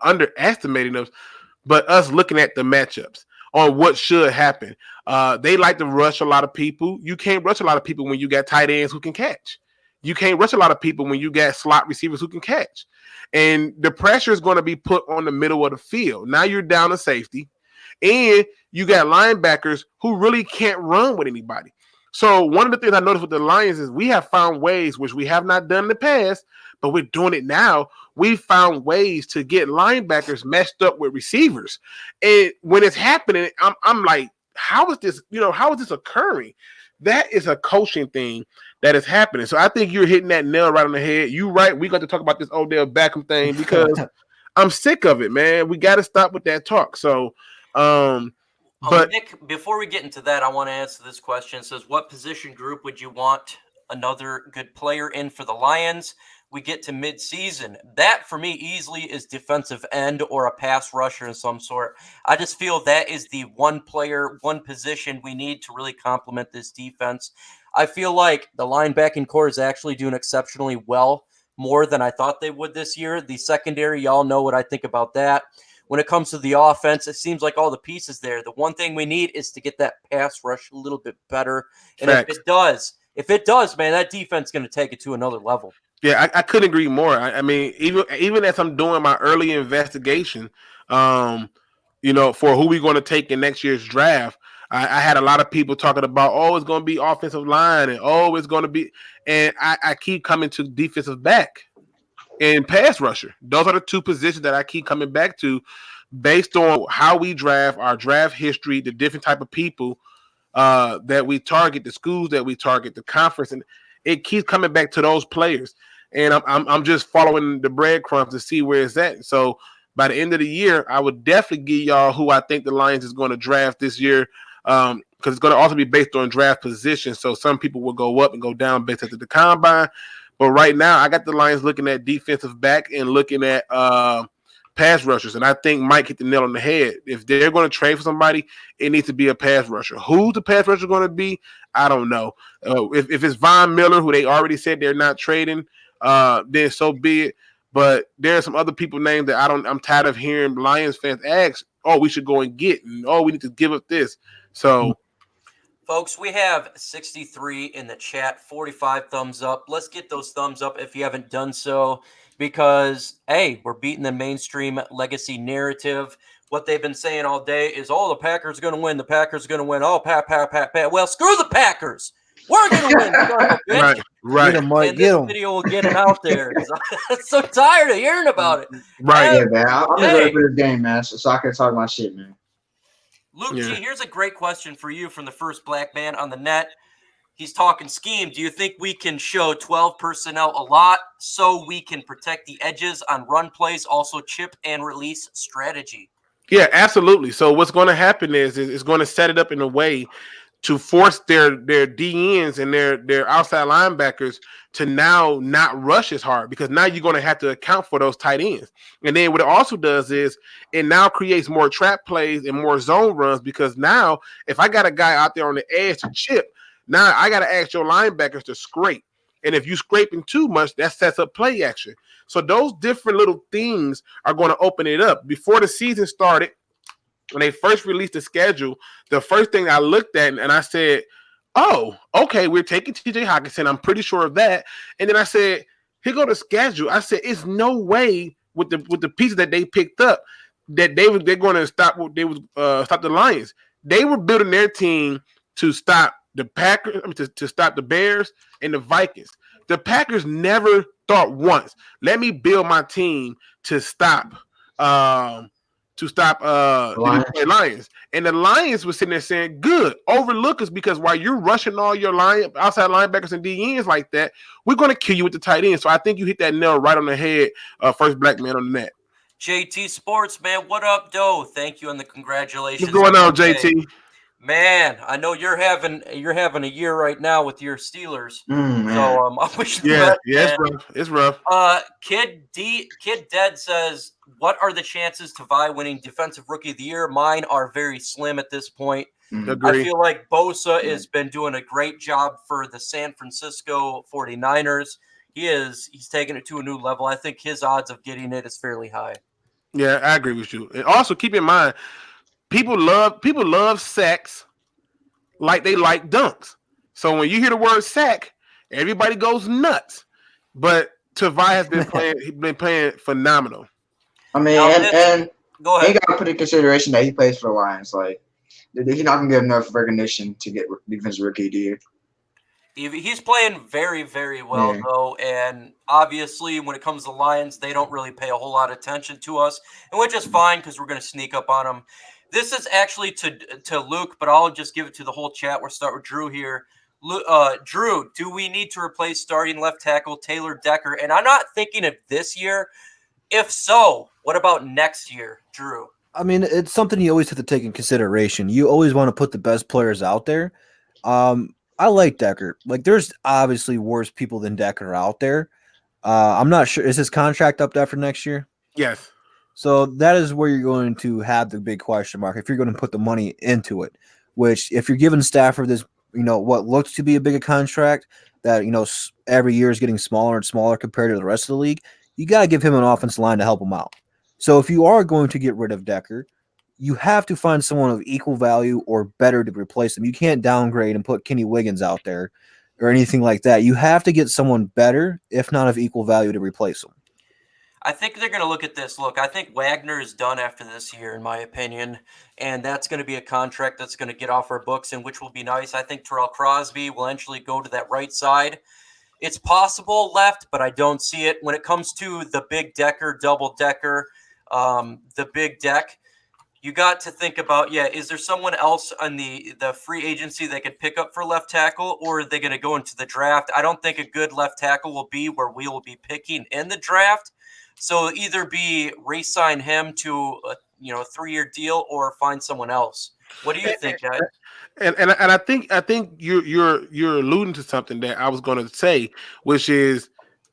underestimating us, but us looking at the matchups on what should happen. They like to rush a lot of people. You can't rush a lot of people when you got tight ends who can catch. You can't rush a lot of people when you got slot receivers who can catch. And the pressure is going to be put on the middle of the field. Now you're down to safety, and you got linebackers who really can't run with anybody. So one of the things I noticed with the Lions is we have found ways, which we have not done in the past, but we're doing it now. We found ways to get linebackers matched up with receivers. And when it's happening, I'm like, how is this, how is this occurring? That is a coaching thing that is happening. So I think you're hitting that nail right on the head. You're right. We got to talk about this Odell Beckham thing because I'm sick of it, man. We got to stop with that talk. So, but Nick, before we get into that, I want to answer this question. It says, what position group would you want another good player in for the Lions? We get to mid-season. That, for me, easily is defensive end or a pass rusher of some sort. I just feel that is the one player, one position we need to really complement this defense. I feel like the linebacking core is actually doing exceptionally well, more than I thought they would this year. The secondary, y'all know what I think about that. When it comes to the offense, it seems like all the pieces there. The one thing we need is to get that pass rush a little bit better. And if it does, man, that defense is going to take it to another level. Yeah, I couldn't agree more. I mean, even as I'm doing my early investigation, for who we're going to take in next year's draft, I had a lot of people talking about, it's going to be offensive line, and it's going to be, and I keep coming to defensive back and pass rusher. Those are the two positions that I keep coming back to based on how we draft, our draft history, the different type of people that we target, the schools that we target, the conference, and it keeps coming back to those players. And I'm just following the breadcrumbs to see where it's at. So by the end of the year, I would definitely give y'all who I think the Lions is going to draft this year, because it's going to also be based on draft position. So some people will go up and go down based on the combine. But right now, I got the Lions looking at defensive back and looking at pass rushers. And I think Mike hit the nail on the head. If they're going to trade for somebody, it needs to be a pass rusher. Who the pass rusher going to be, I don't know. If it's Von Miller, who they already said they're not trading, then so be it. But there are some other people named that I'm tired of hearing Lions fans ask, we should go and get, and we need to give up this. So folks, we have 63 in the chat, 45 thumbs up. Let's get those thumbs up if you haven't done so, because, hey, we're beating the mainstream legacy narrative. What they've been saying all day is, the Packers are going to win. The Packers are going to win. Pat. Well, screw the Packers. We're going to win. Son of a bitch. Right. Get 'em, Mike, and this video will get it out there. I'm so tired of hearing about it. Right. Yeah, man. I'm ready for this game, man, so I can talk my shit, man. LukeG, here's a great question for you from the first black man on the net. He's talking scheme. Do you think we can show 12 personnel a lot so we can protect the edges on run plays, also chip and release strategy? Yeah, absolutely. So what's going to happen is it's going to set it up in a way to force their DNs and their outside linebackers to now not rush as hard, because now you're going to have to account for those tight ends. And then what it also does is it now creates more trap plays and more zone runs, because now if I got a guy out there on the edge to chip, now I got to ask your linebackers to scrape. And if you scraping too much, that sets up play action. So those different little things are going to open it up. Before the season started, when they first released the schedule, the first thing I looked at and I said, okay, we're taking TJ Hawkinson. I'm pretty sure of that. And then I said, here go the schedule. I said, it's no way with the pieces that they picked up that they're going to stop. They would stop the Lions. They were building their team to stop the Packers, to stop the Bears and the Vikings. The Packers never thought once, let me build my team to stop to stop the Lions. And the Lions were sitting there saying, good, overlook us because while you're rushing all your outside linebackers and DNs like that, we're going to kill you with the tight end. So I think you hit that nail right on the head, first black man on the net. JT Sports, man, what up, Doe? Thank you and the congratulations. What's going on, JT? Man, I know you're having a year right now with your Steelers. So I wish you it's rough. Kid Dead says, what are the chances to Vi winning Defensive Rookie of the Year? Mine are very slim at this point. Agree. I feel like Bosa has been doing a great job for the San Francisco 49ers. He's taken it to a new level. I think his odds of getting it is fairly high. Yeah, I agree with you. And also keep in mind, people love sacks like they like dunks. So when you hear the word sack, everybody goes nuts. But Tavai has been playing phenomenal. I mean, and go ahead. You got to put in consideration that he plays for the Lions. Like, he's not gonna get enough recognition to get defensive rookie of the year. He's playing very, very well, though, and obviously when it comes to Lions, they don't really pay a whole lot of attention to us, and which is fine because we're going to sneak up on them. This is actually to Luke, but I'll just give it to the whole chat. We'll start with Drew here. Drew, do we need to replace starting left tackle Taylor Decker? And I'm not thinking of this year. If so, what about next year, Drew? I mean, it's something you always have to take in consideration. You always want to put the best players out there. I like Decker. Like, there's obviously worse people than Decker out there. I'm not sure. Is his contract up after next year? Yes. So that is where you're going to have the big question mark if you're going to put the money into it. Which, if you're giving Stafford this, what looks to be a bigger contract that every year is getting smaller and smaller compared to the rest of the league, you got to give him an offensive line to help him out. So if you are going to get rid of Decker, you have to find someone of equal value or better to replace him. You can't downgrade and put Kenny Wiggins out there or anything like that. You have to get someone better, if not of equal value, to replace him. I think they're going to look at this. Look, I think Wagner is done after this year, in my opinion, and that's going to be a contract that's going to get off our books, and which will be nice. I think Terrell Crosby will eventually go to that right side. It's possible left, but I don't see it. When it comes to the big decker, double decker, the big deck, you got to think about, is there someone else on the free agency they could pick up for left tackle, or are they going to go into the draft? I don't think a good left tackle will be where we will be picking in the draft. So either be re-sign him to a 3-year deal or find someone else. What do you think, Ed? And I think you're alluding to something that I was going to say, which is,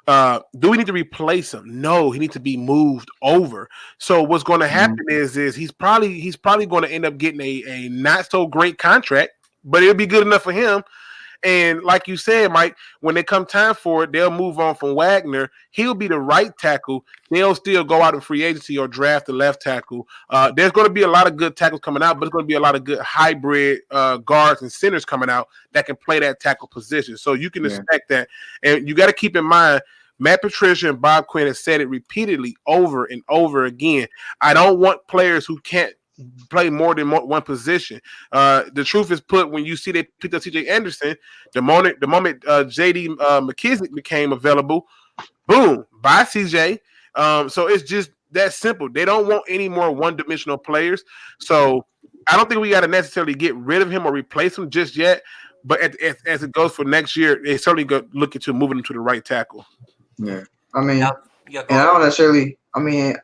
do we need to replace him? No, he needs to be moved over. So what's going to happen is he's probably going to end up getting a not so great contract, but it'll be good enough for him. And like you said, Mike, when they come time for it, they'll move on from Wagner. He'll be the right tackle. They'll still go out in free agency or draft the left tackle. There's going to be a lot of good tackles coming out, but it's going to be a lot of good hybrid guards and centers coming out that can play that tackle position. So you can expect that. And you got to keep in mind, Matt Patricia and Bob Quinn have said it repeatedly over and over again. I don't want players who can't play more than one position. The truth is put when you see they picked up CJ Anderson, the moment JD McKissick became available, boom, bye CJ. So it's just that simple. They don't want any more one-dimensional players. So I don't think we got to necessarily get rid of him or replace him just yet. But as it goes for next year, they certainly go look into moving him to the right tackle. Yeah, I mean, and I don't necessarily. I mean,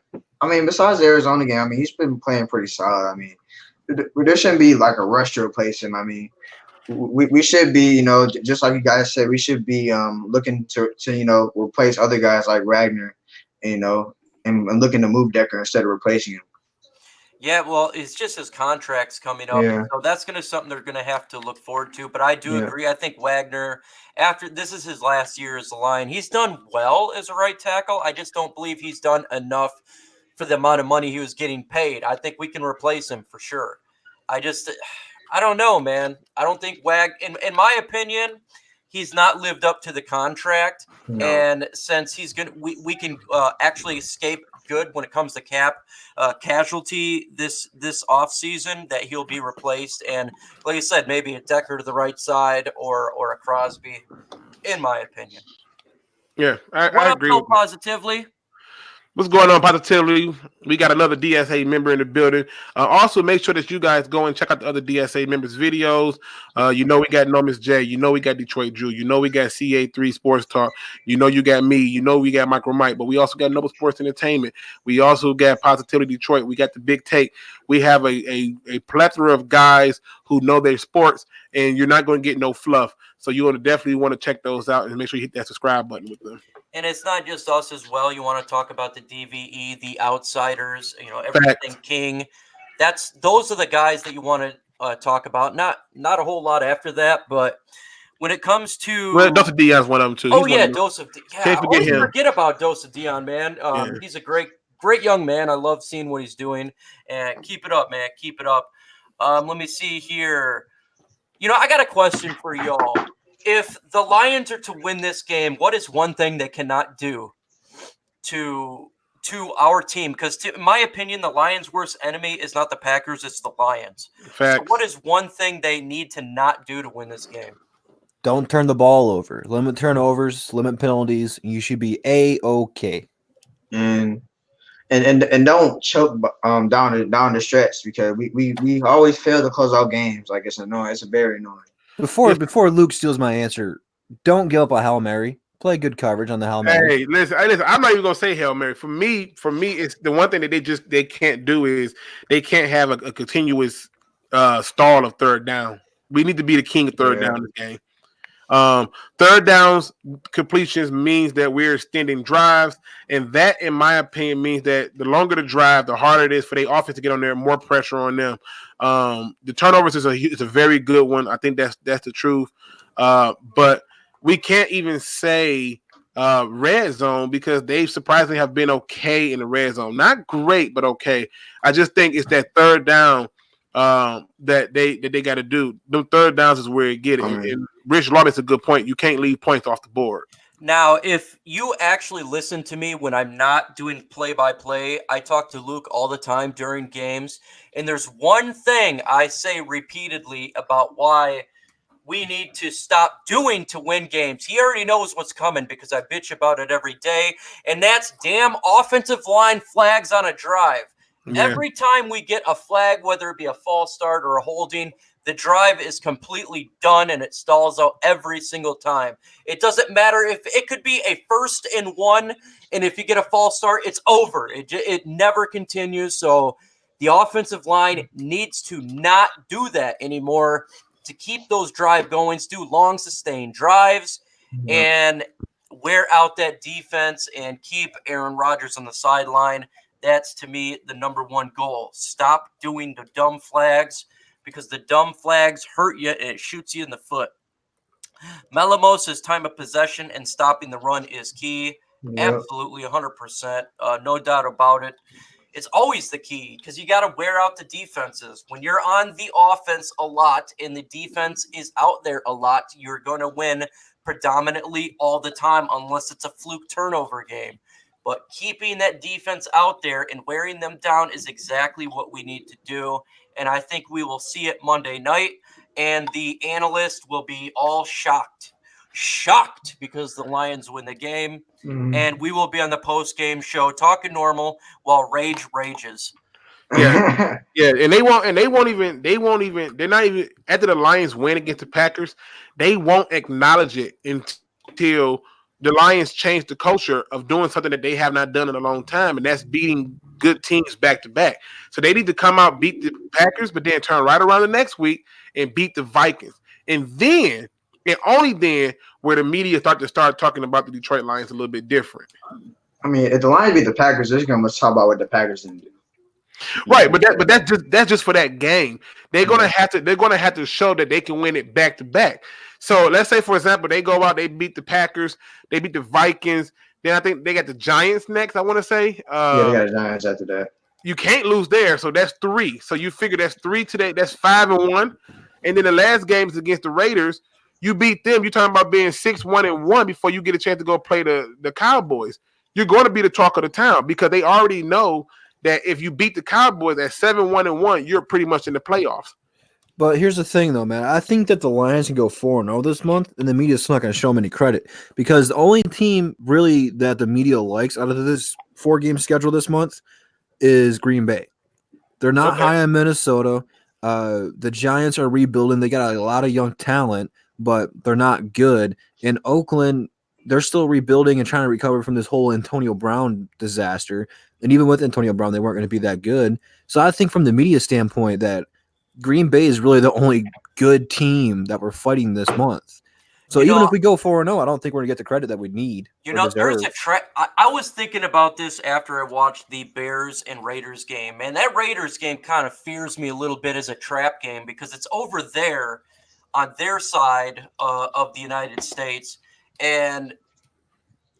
besides the Arizona game, I mean, he's been playing pretty solid. I mean, there shouldn't be like a rush to replace him. I mean, we should be, just like you guys said, we should be looking to replace other guys like Wagner, and looking to move Decker instead of replacing him. Yeah, well, it's just his contract's coming up. Yeah. So that's going to be something they're going to have to look forward to. But I do agree. I think Wagner, after this is his last year as a Lion, he's done well as a right tackle. I just don't believe he's done enough for the amount of money he was getting paid. I think we can replace him for sure. I don't know, man. I don't think in my opinion, he's not lived up to the contract. No. And since he's going to, we can actually escape good when it comes to cap casualty this offseason, that he'll be replaced. And like I said, maybe a Decker to the right side or a Crosby, in my opinion. Yeah, I agree. Positively. What's going on, Positively? We got another DSA member in the building. Also, make sure that you guys go and check out the other DSA members' videos. We got No Miss J. We got Detroit Drew. We got CA3 Sports Talk. You got me. We got Micro Mike. But we also got Noble Sports Entertainment. We also got Positively Detroit. We got the Big Take. We have a plethora of guys who know their sports, and you're not going to get no fluff. So you definitely want to check those out and make sure you hit that subscribe button with them. And it's not just us as well. You want to talk about the DVE, the Outsiders, everything Fact. King. Those are the guys that you want to talk about. Not a whole lot after that, but when it comes to Dose of Dion's one of them too. Dose of Dion. Yeah, Can't forget him. Forget about Dose of Dion, man. He's a great young man. I love seeing what he's doing, and keep it up, man. Keep it up. Let me see here. I got a question for y'all. If the Lions are to win this game, what is one thing they cannot do to our team? Because in my opinion, the Lions' worst enemy is not the Packers, it's the Lions. Facts. So what is one thing they need to not do to win this game? Don't turn the ball over. Limit turnovers, limit penalties. You should be A-OK. And don't choke down the stretch, because we always fail to close out games. Like, it's annoying. It's very annoying. Before Luke steals my answer, don't give up a Hail Mary. Play good coverage on the Hail Mary. Hey, listen. I'm not even gonna say Hail Mary. For me, it's the one thing that they can't do is they can't have a continuous stall of third down. We need to be the king of third down in this game. Third downs completions means that we're extending drives, and that, in my opinion, means that the longer the drive, the harder it is for the offense to get on there, more pressure on them. The turnovers is a very good one. I think that's the truth. But we can't even say red zone, because they surprisingly have been okay in the red zone. Not great, but okay. I just think it's that third down that they got to do. The third downs is where it get it. And Rich Law makes a good point. You can't leave points off the board. Now, if you actually listen to me when I'm not doing play-by-play, I talk to Luke all the time during games, and there's one thing I say repeatedly about why we need to stop doing to win games. He already knows what's coming because I bitch about it every day, and that's damn offensive line flags on a drive. Yeah. Every time we get a flag, whether it be a false start or a holding, the drive is completely done and it stalls out every single time. It doesn't matter if it could be a 1st and 1, and if you get a false start, it's over. It never continues. So the offensive line needs to not do that anymore to keep those drive goings, do long sustained drives, and wear out that defense and keep Aaron Rodgers on the sideline. That's, to me, the number one goal. Stop doing the dumb flags, because the dumb flags hurt you and it shoots you in the foot. Malamosa's time of possession and stopping the run is key. Yep. Absolutely, 100%. No doubt about it. It's always the key, because you got to wear out the defenses. When you're on the offense a lot and the defense is out there a lot, you're going to win predominantly all the time, unless it's a fluke turnover game. But keeping that defense out there and wearing them down is exactly what we need to do. And I think we will see it Monday night. And the analysts will be all shocked because the Lions win the game. Mm-hmm. And we will be on the post-game show talking normal while Rage rages. Yeah. Yeah. And they're not even, after the Lions win against the Packers, they won't acknowledge it until the Lions change the culture of doing something that they have not done in a long time, and that's beating good teams back to back. So they need to come out, beat the Packers, but then turn right around the next week and beat the Vikings. And then, and only then, where the media start talking about the Detroit Lions a little bit different. I mean, if the Lions beat the Packers, they're going to talk about what the Packers didn't do. Right, but that's just for that game. They're gonna have to show that they can win it back to back. So let's say, for example, they go out, they beat the Packers, they beat the Vikings. Then I think they got the Giants next. I want to say, they got the Giants after that. You can't lose there, so that's 3. So you figure that's 3 today. That's 5-1, and then the last game is against the Raiders. You beat them. You're talking about being 6-1-1 before you get a chance to go play the Cowboys. You're going to be the talk of the town, because they already know that if you beat the Cowboys at 7-1-1, you're pretty much in the playoffs. But here's the thing, though, man. I think that the Lions can go 4-0 this month, and the media's not going to show them any credit, because the only team really that the media likes out of this 4-game schedule this month is Green Bay. They're not high on Minnesota. The Giants are rebuilding. They got a lot of young talent, but they're not good. In Oakland, they're still rebuilding and trying to recover from this whole Antonio Brown disaster. And even with Antonio Brown, they weren't going to be that good. So I think from the media standpoint that Green Bay is really the only good team that we're fighting this month. So even if we go 4-0, I don't think we're going to get the credit that we need. There's a I was thinking about this after I watched the Bears and Raiders game. Man, that Raiders game kind of fears me a little bit as a trap game because it's over there on their side of the United States. And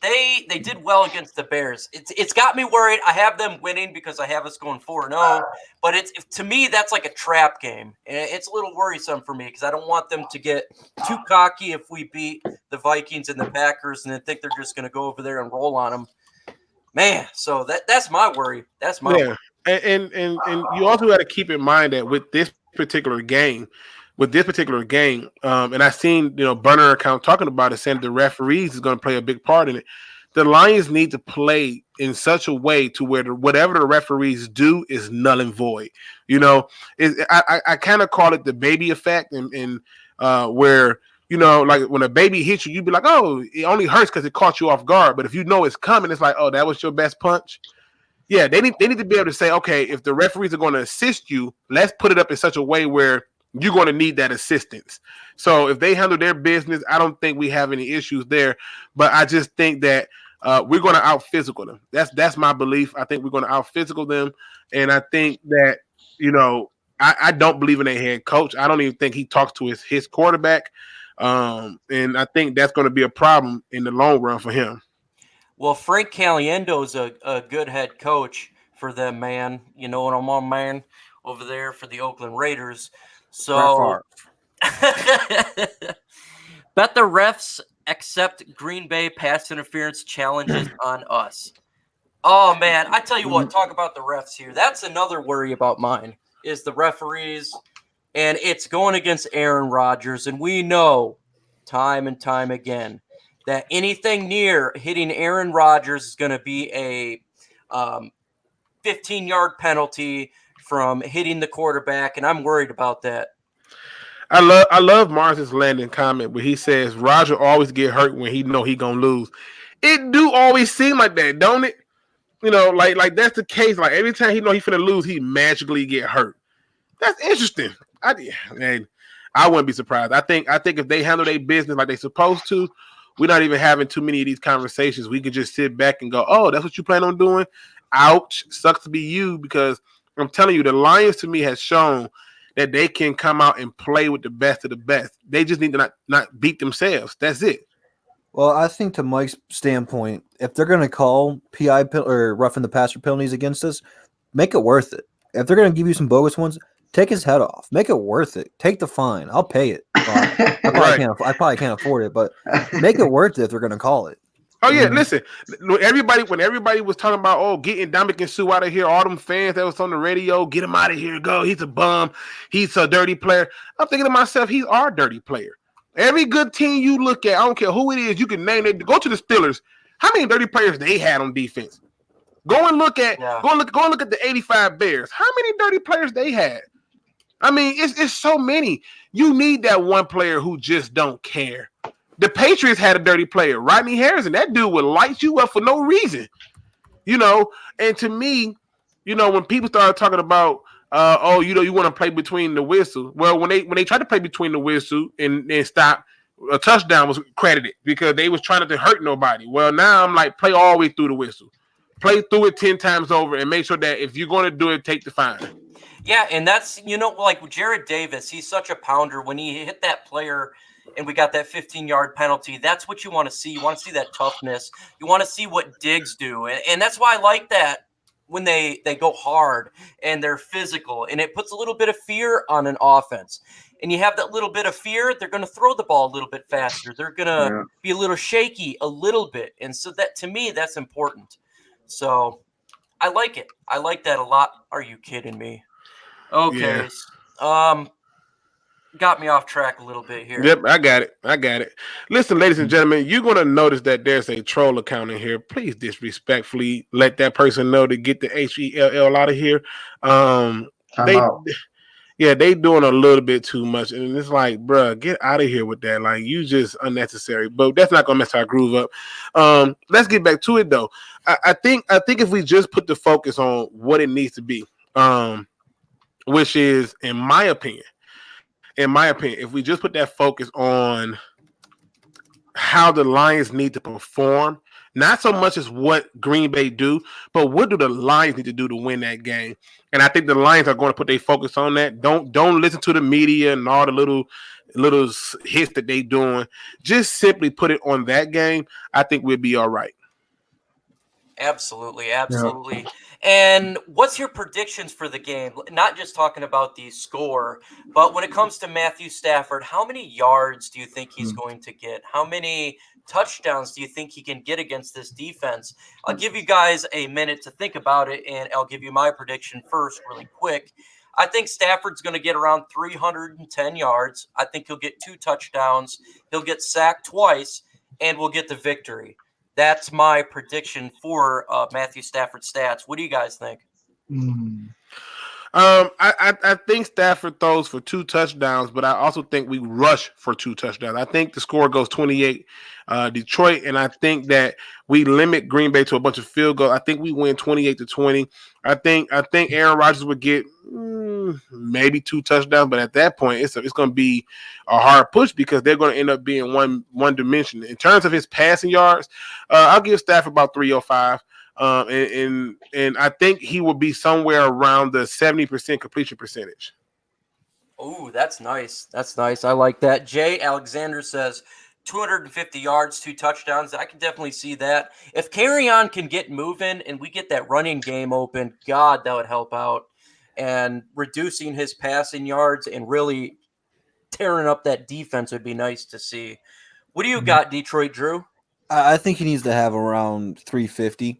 they did well against the Bears. It's got me worried. I have them winning because I have us going 4-0. But to me, that's like a trap game. And it's a little worrisome for me because I don't want them to get too cocky if we beat the Vikings and the Packers and then think they're just going to go over there and roll on them. Man, so that's my worry. That's my worry. And you also got to keep in mind that with this particular game, and I seen burner account talking about it, saying the referees is going to play a big part in it. The Lions need to play in such a way to where whatever the referees do is null and void. I kind of call it the baby effect, and where like when a baby hits you, you'd be like, oh, it only hurts because it caught you off guard. But if you know it's coming, it's like, oh, that was your best punch. Yeah, they need to be able to say, okay, if the referees are going to assist you, let's put it up in such a way where you're going to need that assistance. So if they handle their business, I don't think we have any issues there. But I just think that we're going to out-physical them. That's my belief. I think we're going to out-physical them. And I think that, I don't believe in a head coach. I don't even think he talks to his quarterback. And I think that's going to be a problem in the long run for him. Well, Frank Caliendo's a good head coach for them, man. You know what I'm on, man, over there for the Oakland Raiders. So bet the refs accept Green Bay pass interference challenges on us. Oh, man, I tell you what, talk about the refs here. That's another worry about mine is the referees, and it's going against Aaron Rodgers. And we know time and time again that anything near hitting Aaron Rodgers is going to be a 15-yard penalty from hitting the quarterback, and I'm worried about that. I love Mars's landing comment where he says Roger always get hurt when he know he gonna lose. It do always seem like that, don't it? Like that's the case. Like every time he know he finna lose, he magically get hurt. That's interesting. I wouldn't be surprised. I think if they handle their business like they supposed to, we're not even having too many of these conversations. We could just sit back and go, "Oh, that's what you plan on doing." Ouch, sucks to be you, because I'm telling you, the Lions to me has shown that they can come out and play with the best of the best. They just need to not beat themselves. That's it. Well, I think to Mike's standpoint, if they're going to call PI or roughing the passer penalties against us, make it worth it. If they're going to give you some bogus ones, take his head off. Make it worth it. Take the fine. I'll pay it. I probably can't afford it, but make it worth it if they're going to call it. Oh yeah, listen. When everybody was talking about getting Dominic and Sue out of here, all them fans that was on the radio, get him out of here, go. He's a bum. He's a dirty player. I'm thinking to myself, he's our dirty player. Every good team you look at, I don't care who it is, you can name it. Go to the Steelers. How many dirty players they had on defense? Go and look at the 85 Bears. How many dirty players they had? I mean, it's so many. You need that one player who just don't care. The Patriots had a dirty player, Rodney Harrison. That dude would light you up for no reason, And to me, when people started talking about, you want to play between the whistle. Well, when they tried to play between the whistle and stop, a touchdown was credited because they was trying not to hurt nobody. Well, now I'm like, play all the way through the whistle, play through it 10 times over, and make sure that if you're going to do it, take the fine. Yeah, and that's like with Jared Davis, he's such a pounder. When he hit that player and we got that 15-yard penalty, that's what you want to see. You want to see that toughness. You want to see what Diggs do. And that's why I like that when they go hard and they're physical. And it puts a little bit of fear on an offense. And you have that little bit of fear, they're going to throw the ball a little bit faster. They're going to be a little shaky a little bit. And so that, to me, that's important. So I like it. I like that a lot. Are you kidding me? Okay. Yeah. got me off track a little bit here. Yep, I got it. Listen, ladies and gentlemen, you're going to notice that there's a troll account in here. Please disrespectfully let that person know to get the HELL out of here. They doing a little bit too much. And it's like, bruh, get out of here with that. Like, you just unnecessary. But that's not going to mess our groove up. Let's get back to it, though. I think if we just put the focus on what it needs to be, which is, in my opinion, if we just put that focus on how the Lions need to perform, not so much as what Green Bay do, but what do the Lions need to do to win that game? And I think the Lions are going to put their focus on that. Don't listen to the media and all the little hits that they doing. Just simply put it on that game. I think we'll be all right. Absolutely. Yeah. And what's your predictions for the game? Not just talking about the score, but when it comes to Matthew Stafford, how many yards do you think he's going to get? How many touchdowns do you think he can get against this defense? I'll give you guys a minute to think about it, and I'll give you my prediction first really quick. I think Stafford's going to get around 310 yards. I think he'll get 2 touchdowns. He'll get sacked twice, and we'll get the victory. That's my prediction for Matthew Stafford stats. What do you guys think? I think Stafford throws for 2 touchdowns, but I also think we rush for 2 touchdowns. I think the score goes 28 Detroit, and I think that we limit Green Bay to a bunch of field goals. I think we win 28-20. I think Aaron Rodgers would get maybe 2 touchdowns, but at that point, it's going to be a hard push because they're going to end up being one dimension. In terms of his passing yards, I'll give Stafford about 305. And I think he will be somewhere around the 70% completion percentage. Oh, that's nice. That's nice. I like that. Jay Alexander says 250 yards, 2 touchdowns. I can definitely see that. If Kerryon can get moving and we get that running game open, God, that would help out. And reducing his passing yards and really tearing up that defense would be nice to see. What do you got, Detroit Drew? I think he needs to have around 350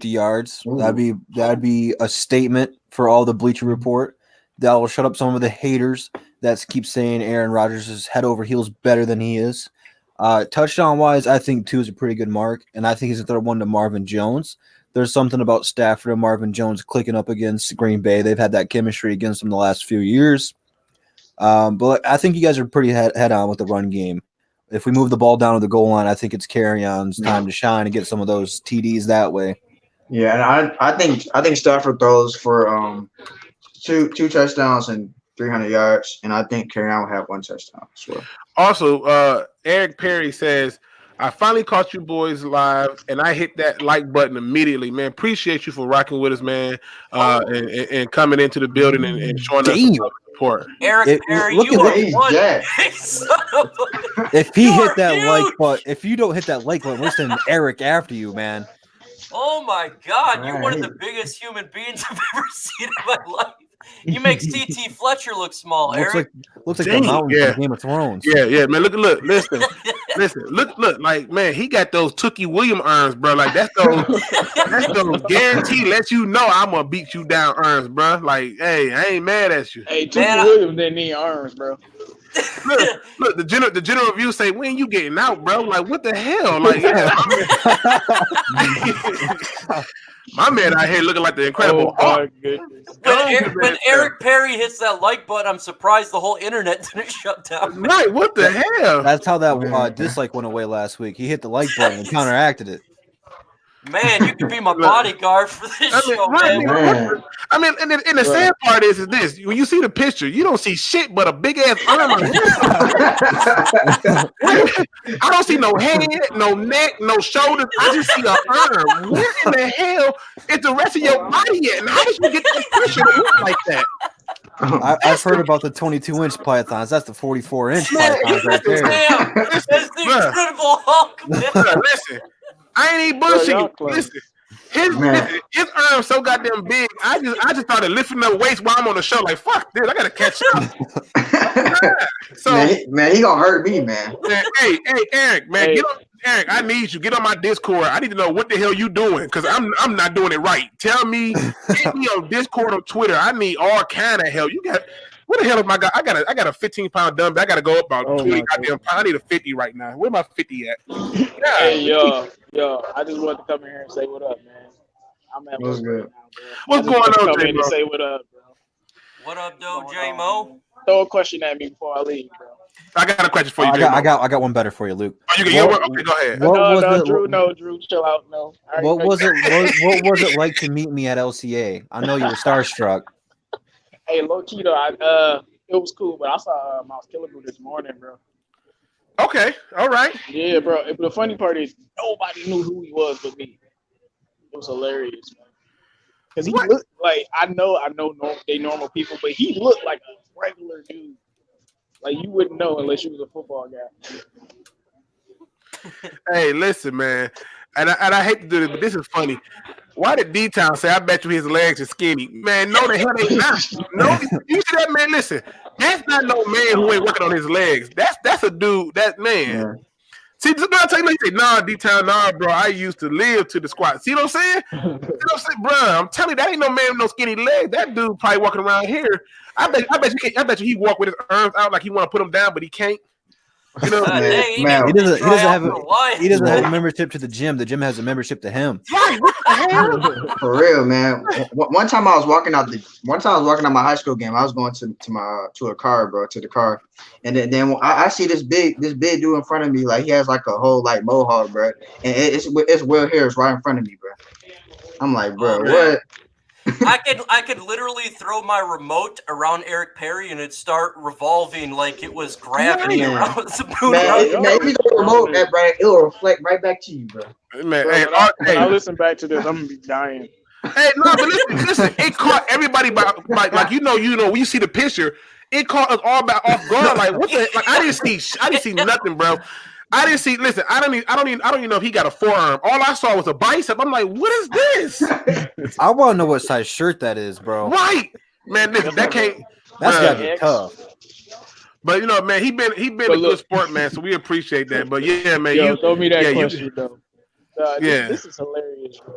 yards. Ooh. That'd be a statement for all the Bleacher Report. That will shut up some of the haters that keep saying Aaron Rodgers is head over heels better than he is. Touchdown wise, I think 2 is a pretty good mark, and I think he's a third one to Marvin Jones. There's something about Stafford and Marvin Jones clicking up against Green Bay. They've had that chemistry against them the last few years. But I think you guys are pretty head on with the run game. If we move the ball down to the goal line, I think it's Kerryon's time to shine and get some of those TDs that way. Yeah, and I think Stafford throws for 2 touchdowns and 300 yards, and I think Kerryon will have 1 touchdown as well. Also, Eric Perry says, I finally caught you boys live, and I hit that like button immediately, man. Appreciate you for rocking with us, man, and coming into the building and showing us some support. Eric Perry, you are one. If he hit that like button, if you don't hit that like button, we're sending Eric after you, man. Oh my God, you're one of the biggest human beings I've ever seen in my life. You make C.T. Fletcher look small, Eric. Looks like the mountain from Game of Thrones. Yeah, man. Look, listen, look, like, man, he got those Tookie Williams arms, bro. Like that's those guaranteed let you know I'm gonna beat you down arms, bro. Like, hey, I ain't mad at you. Hey, Tookie Williams didn't need arms, bro. Look, the general review say, when you getting out, bro? Like, what the hell? Like, my man out here looking like the Incredible Hulk. When Eric Perry hits that like button, I'm surprised the whole internet didn't shut down. Right, what the hell? That's how that dislike went away last week. He hit the like button and counteracted it. Man, you could be my bodyguard for this show, man. I mean, and the sad part is this: when you see the picture, you don't see shit but a big ass arm. I don't see no head, no neck, no shoulders. I just see an arm. Where in the hell is the rest of your body at? And how did you get that picture to look like that? I've heard about the 22-inch pythons. That's the 44-inch pythons right there. Damn, that's the Incredible Hulk. Listen. I ain't even bullshitting. Listen, his arm's so goddamn big. I just started lifting up weights while I'm on the show. Like, fuck this, I gotta catch up. So, man, he gonna hurt me, man. Hey, Eric, man, get on. Eric, I need you. Get on my Discord. I need to know what the hell you doing because I'm not doing it right. Tell me, get me on Discord or Twitter. I need all kind of help. You got. What the hell am I got? I got a 15-pound dumbbell. I got to go up about Oh 20 my goddamn pounds. I need a 50 right now. Where my 50 at? Hey, yo, I just wanted to come in here and say what up, man. I'm at What's work good? right now, bro. What's I just going wanted to on, come in and J-Mo? say what up, bro. What up, though, What's J going Mo? on, man? Throw a question at me before I leave, bro. I got a question for you, I J-Mo. got one better for you, Luke. Oh, you okay, go ahead. What was it? Drew, chill out. No. I What already was know it? What was it like to meet me at LCA? I know you were starstruck. Hey, low key though, it was cool, but I saw Miles Killebrew this morning, bro. Okay, all right. Yeah, bro. But the funny part is nobody knew who he was but me. It was hilarious, man. Because he looked like I know they normal people, but he looked like a regular dude. Like you wouldn't know unless you was a football guy. Hey, listen, man. And I hate to do this, but this is funny. Why did D-Town say, I bet you his legs are skinny? Man, no, the hell they not. No, you see that, man? Listen, that's not no man who ain't working on his legs. That's a dude, that man. Yeah. See, just not tell you, he say, nah, D-Town, nah, bro, I used to live to the squat. See what I'm saying? See what I'm saying, bro? I'm telling you, that ain't no man with no skinny legs. That dude probably walking around here. I bet you he walk with his arms out like he want to put them down, but he can't. You know, Man, He doesn't have Lions. he doesn't have a membership to the gym. The gym has a membership to him. right? What the hell? for real, man. One time I was walking out my high school game. I was going to a car, bro, to the car, and then I see this big dude in front of me, like he has like a whole like mohawk, bro, and it's Will Harris right in front of me, bro. I'm like, bro, what? I could literally throw my remote around Eric Perry and it'd start revolving like it was gravity around the moon. Man, if you go remote that, bro, it will reflect right back to you, bro. Man, Bro, when I listen back to this, I'm gonna be dying. Hey, no, but listen, it caught everybody by like you know, when you see the picture, it caught us all back off guard. Like what the? Like I didn't see nothing, bro. I didn't see. Listen, I don't even know if he got a forearm. All I saw was a bicep. I'm like, what is this? I want to know what size shirt that is, bro. Right, man. Listen, that can't. That's bruh. gotta be tough. But you know, man, he been a good sport, man. So we appreciate that. But yeah, man, Yo, throw me that question, though. Yeah. This is hilarious, bro.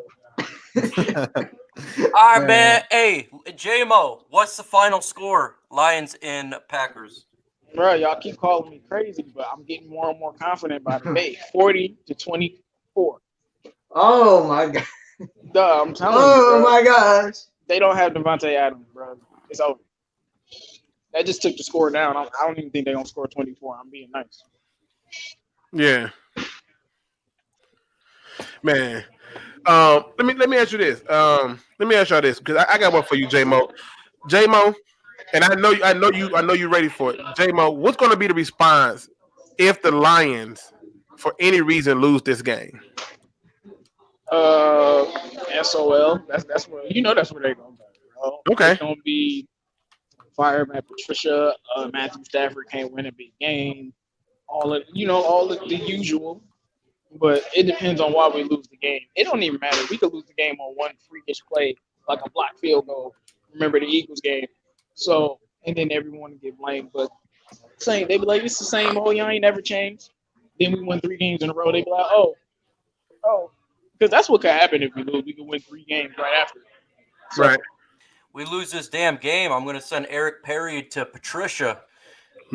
All right, man. Hey, J-Mo, what's the final score? Lions and Packers. Bro, y'all keep calling me crazy, but I'm getting more and more confident by the day. 40-24. Oh my god. Duh, I'm telling you. Oh bro. my gosh. They don't have Devontae Adams, bro. It's over. That just took the score down. I don't even think they're gonna score 24. I'm being nice. Yeah. Man. Let me ask you this. Let me ask y'all this because I got one for you, J-Mo. J-Mo, and I know you're ready for it. J-Mo, what's going to be the response if the Lions, for any reason, lose this game? SOL. That's where that's where they're gonna go. Bro. Okay. It's gonna be fireman Patricia. Matthew Stafford can't win a big game. All of the usual. But it depends on why we lose the game. It don't even matter. We could lose the game on one freakish play, like a block field goal. Remember the Eagles game. So, and then everyone would get blamed. But they be like, it's the same old, y'all ain't never changed. Then we win 3 games in a row. They be like, oh. Because that's what could happen if we lose. We could win 3 games right after. So, right. We lose this damn game, I'm going to send Eric Perry to Patricia.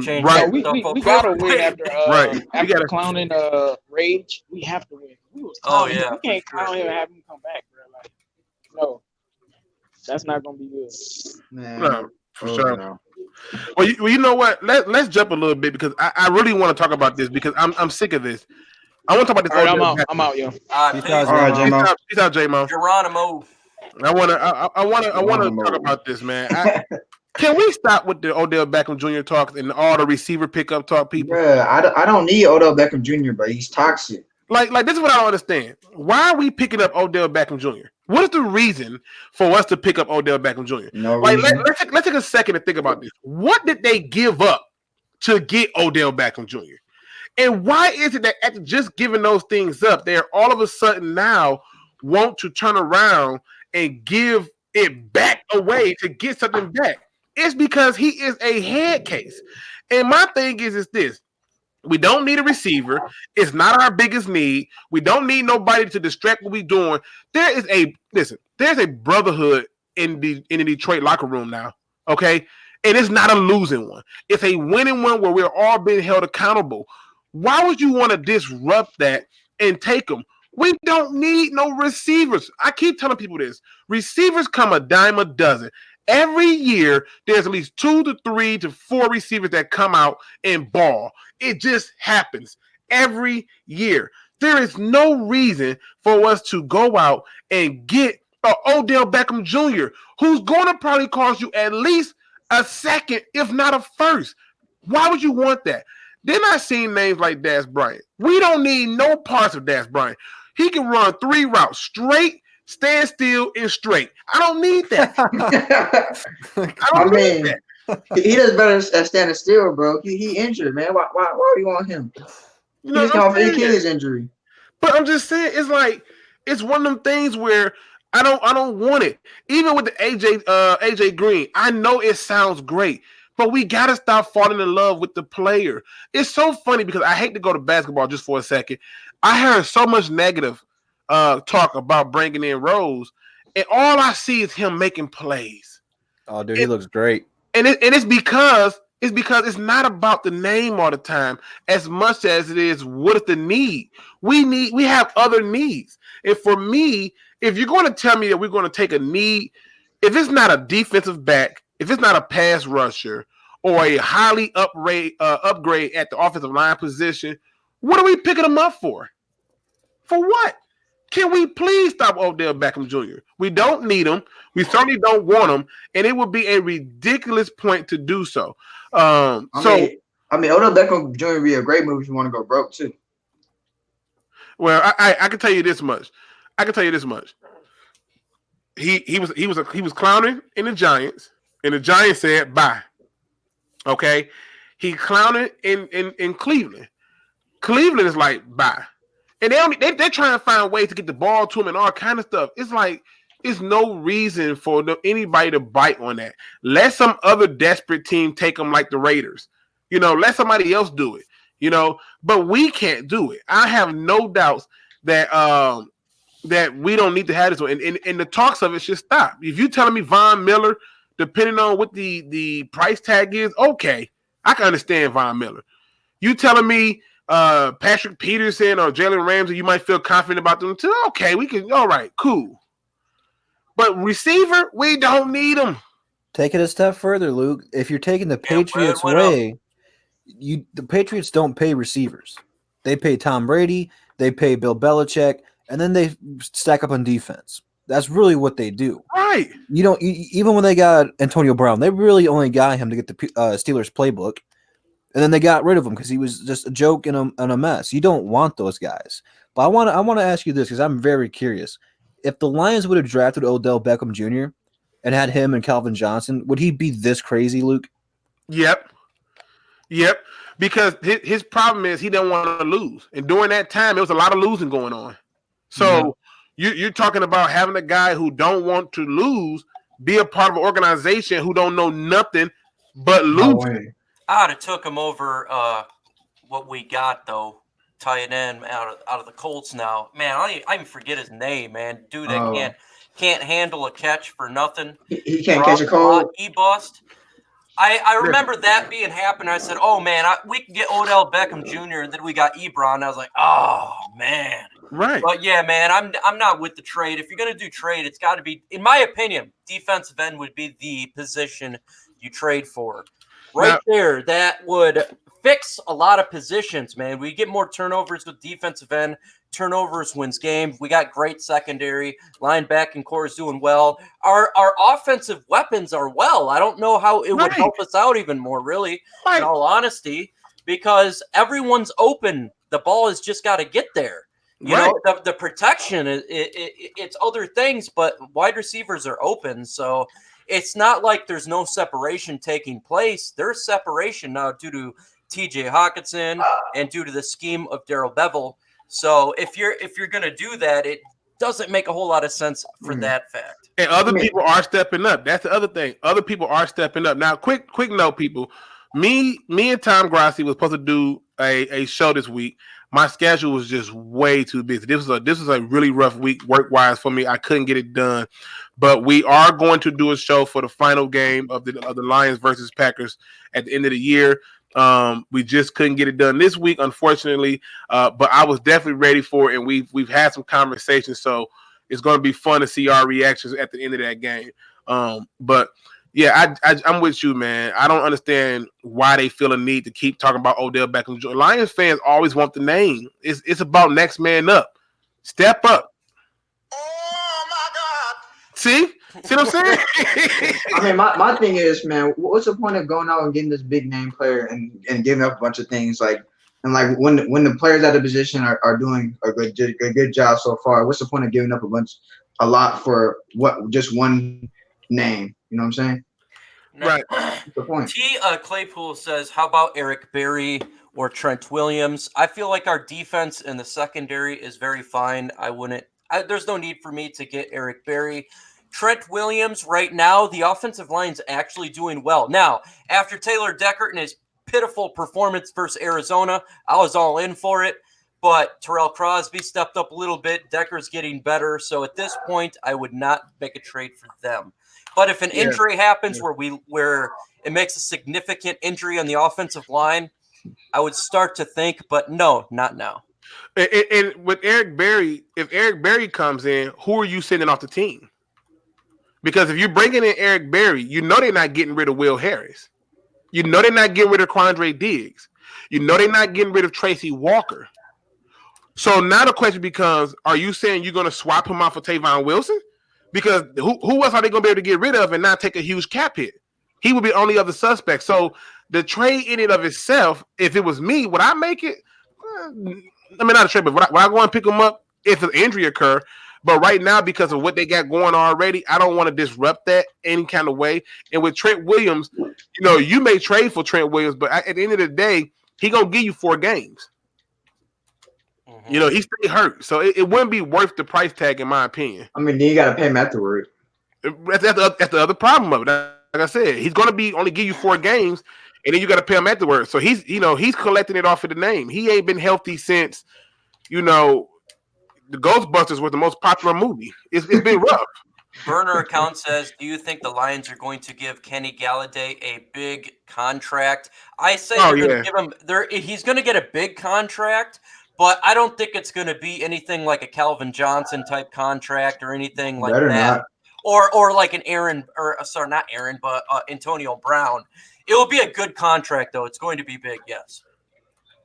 Change right. We gotta win after right. after clowning Rage. We have to win. We was clowning him. We can't clown him and have him come back, bro. Like, no, that's not gonna be good. Man. No, for sure. No. Well, you know what? Let's jump a little bit because I really want to talk about this because I'm sick of this. I want to talk about this. All right, I'm out, yo. All right, J-Mo. Peace out, J-Mo. Geronimo. I want to talk about this, man. Can we stop with the Odell Beckham Jr. talks and all the receiver pickup talk, people? Bruh, I don't need Odell Beckham Jr., but he's toxic. Like this is what I don't understand. Why are we picking up Odell Beckham Jr.? What is the reason for us to pick up Odell Beckham Jr.? No like, reason. Let's take a second to think about this. What did they give up to get Odell Beckham Jr.? And why is it that after just giving those things up, they're all of a sudden now want to turn around and give it back away to get something back? It's because he is a head case. And my thing is this. We don't need a receiver. It's not our biggest need. We don't need nobody to distract what we're doing. There's a brotherhood in the Detroit locker room now. Okay. and it's not a losing one. It's a winning one where we're all being held accountable. Why would you want to disrupt that and take them? We don't need no receivers. I keep telling people this. Receivers come a dime a dozen. Every year, there's at least 2 to 3 to 4 receivers that come out and ball. It just happens every year. There is no reason for us to go out and get Odell Beckham Jr., who's going to probably cost you at least a second, if not a first. Why would you want that? Then I seen names like Dez Bryant. We don't need no parts of Dez Bryant. He can run 3 routes straight, stand still, and straight. I don't need that. I don't need that. He does better at standing still, bro. He injured, man. Why do you want him? You know, He's coming for Achilles injury. But I'm just saying, it's like it's one of them things where I don't want it. Even with the AJ Green, I know it sounds great, but we gotta stop falling in love with the player. It's so funny because I hate to go to basketball just for a second. I heard so much negative talk about bringing in Rose, and all I see is him making plays. Oh, dude, he looks great. And it's because it's not about the name all the time as much as it is what is the need. We have other needs. And for me, if you're going to tell me that we're going to take a need, if it's not a defensive back, if it's not a pass rusher or a highly upgrade at the offensive line position, what are we picking them up for? For what? Can we please stop Odell Beckham Jr.? We don't need him. We certainly don't want him, and it would be a ridiculous point to do so. I mean, Odell Beckham Jr. would be a great move if you want to go broke too. Well, I can tell you this much. He was clowning in the Giants, and the Giants said bye. Okay, he clowning in Cleveland. Cleveland is like bye. And they're trying to find ways to get the ball to him and all kind of stuff. It's like it's no reason for anybody to bite on that. Let some other desperate team take them like the Raiders. You know, let somebody else do it. You know, but we can't do it. I have no doubts that that we don't need to have this one. And the talks of it should stop. If you're telling me Von Miller, depending on what the price tag is, okay, I can understand Von Miller. You telling me Patrick Peterson or Jalen Ramsey, you might feel confident about them too. Okay, we can. All right, cool. But receiver, we don't need them. Take it a step further, Luke. If you're taking the Patriots way, the Patriots don't pay receivers. They pay Tom Brady, they pay Bill Belichick, and then they stack up on defense. That's really what they do. Right. Even when they got Antonio Brown, they really only got him to get the Steelers playbook. And then they got rid of him because he was just a joke and a mess. You don't want those guys. But I want to ask you this because I'm very curious. If the Lions would have drafted Odell Beckham Jr. and had him and Calvin Johnson, would he be this crazy, Luke? Yep. Because his problem is he didn't want to lose. And during that time, there was a lot of losing going on. So you're talking about having a guy who don't want to lose be a part of an organization who don't know nothing but losing. I would have took him over what we got, though, tight end out of the Colts now. Man, I even forget his name, man. Dude that can't handle a catch for nothing. He can't catch a cold. He bust. I remember that being happening. I said, oh, man, we can get Odell Beckham Jr., and then we got Ebron. I was like, oh, man. Right. But, yeah, man, I'm not with the trade. If you're going to do trade, it's got to be, in my opinion, defensive end would be the position you trade for. Right there, that would fix a lot of positions, man. We get more turnovers with defensive end. Turnovers wins games. We got great secondary. Linebacking core is doing well. Our offensive weapons are well. I don't know how it would help us out even more, really, in all honesty, because everyone's open. The ball has just got to get there. You know, the protection, it's other things, but wide receivers are open, so – it's not like there's no separation taking place. There's separation now due to T.J. Hawkinson and due to the scheme of Darrell Bevel. So if you're going to do that, it doesn't make a whole lot of sense for that fact. And other people are stepping up. That's the other thing. Other people are stepping up. Now, quick note, people. Me and Tom Grassi was supposed to do a show this week. my schedule was just way too busy. This was a really rough week work wise for me. I couldn't get it done, but we are going to do a show for the final game of the Lions versus Packers at the end of the year. We just couldn't get it done this week, unfortunately. But I was definitely ready for it, and we've had some conversations, so it's going to be fun to see our reactions at the end of that game. But yeah, I'm with you, man. I don't understand why they feel a need to keep talking about Odell Beckham Jr. Lions fans always want the name. It's about next man up. Step up. Oh my God! See what I'm saying? I mean, my thing is, man, what's the point of going out and getting this big name player and giving up a bunch of things when the players at the position are doing a good job so far? What's the point of giving up a lot for just one name? You know what I'm saying? Right. What's the point? Claypool says, how about Eric Berry or Trent Williams? I feel like our defense in the secondary is very fine. There's no need for me to get Eric Berry. Trent Williams, right now, the offensive line's actually doing well. Now, after Taylor Deckert and his pitiful performance versus Arizona, I was all in for it. But Terrell Crosby stepped up a little bit. Decker's getting better. So at this point, I would not make a trade for them. But if an injury happens where it makes a significant injury on the offensive line, I would start to think, but no, not now. And with Eric Berry, if Eric Berry comes in, who are you sending off the team? Because if you're bringing in Eric Berry, you know they're not getting rid of Will Harris. You know they're not getting rid of Quandre Diggs. You know they're not getting rid of Tracy Walker. So now the question becomes, are you saying you're going to swap him out for Tavon Wilson? Because who else are they going to be able to get rid of and not take a huge cap hit? He would be the only other suspect. So the trade in and of itself, if it was me, would I make it? I mean, not a trade, but would I go and pick him up if an injury occur? But right now, because of what they got going already, I don't want to disrupt that any kind of way. And with Trent Williams, you may trade for Trent Williams, but at the end of the day, he going to give you 4 games. He stay hurt, so it wouldn't be worth the price tag, in my opinion. I mean, then you got to pay him afterward. That's the other problem of it. Like I said, he's going to be only give you 4 games, and then you got to pay him afterwards. So he's collecting it off of the name. He ain't been healthy since, the Ghostbusters was the most popular movie. It's been rough. Burner account says, do you think the Lions are going to give Kenny Galladay a big contract? I say they're going to give him. He's going to get a big contract. But I don't think it's going to be anything like a Calvin Johnson type contract or anything like that, or like an Antonio Brown. It will be a good contract, though. It's going to be big, yes.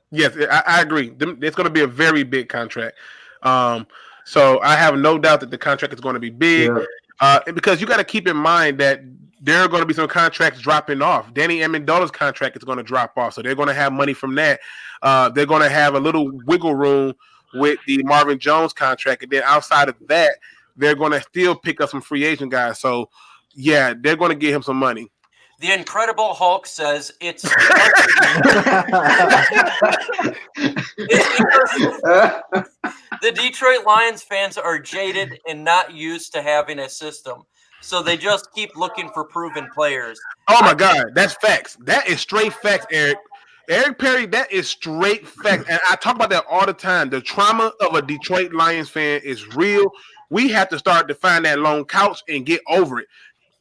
Yes, I agree. It's going to be a very big contract. So I have no doubt that the contract is going to be big, because you got to keep in mind that there are going to be some contracts dropping off. Danny Amendola's contract is going to drop off, so they're going to have money from that. They're going to have a little wiggle room with the Marvin Jones contract, and then outside of that, they're going to still pick up some free agent guys. So, yeah, they're going to get him some money. The Incredible Hulk says it's the Detroit Lions fans are jaded and not used to having a system. So they just keep looking for proven players. Oh, my God. That's facts. That is straight facts, Eric. Eric Perry, that is straight facts. And I talk about that all the time. The trauma of a Detroit Lions fan is real. We have to start to find that lone couch and get over it.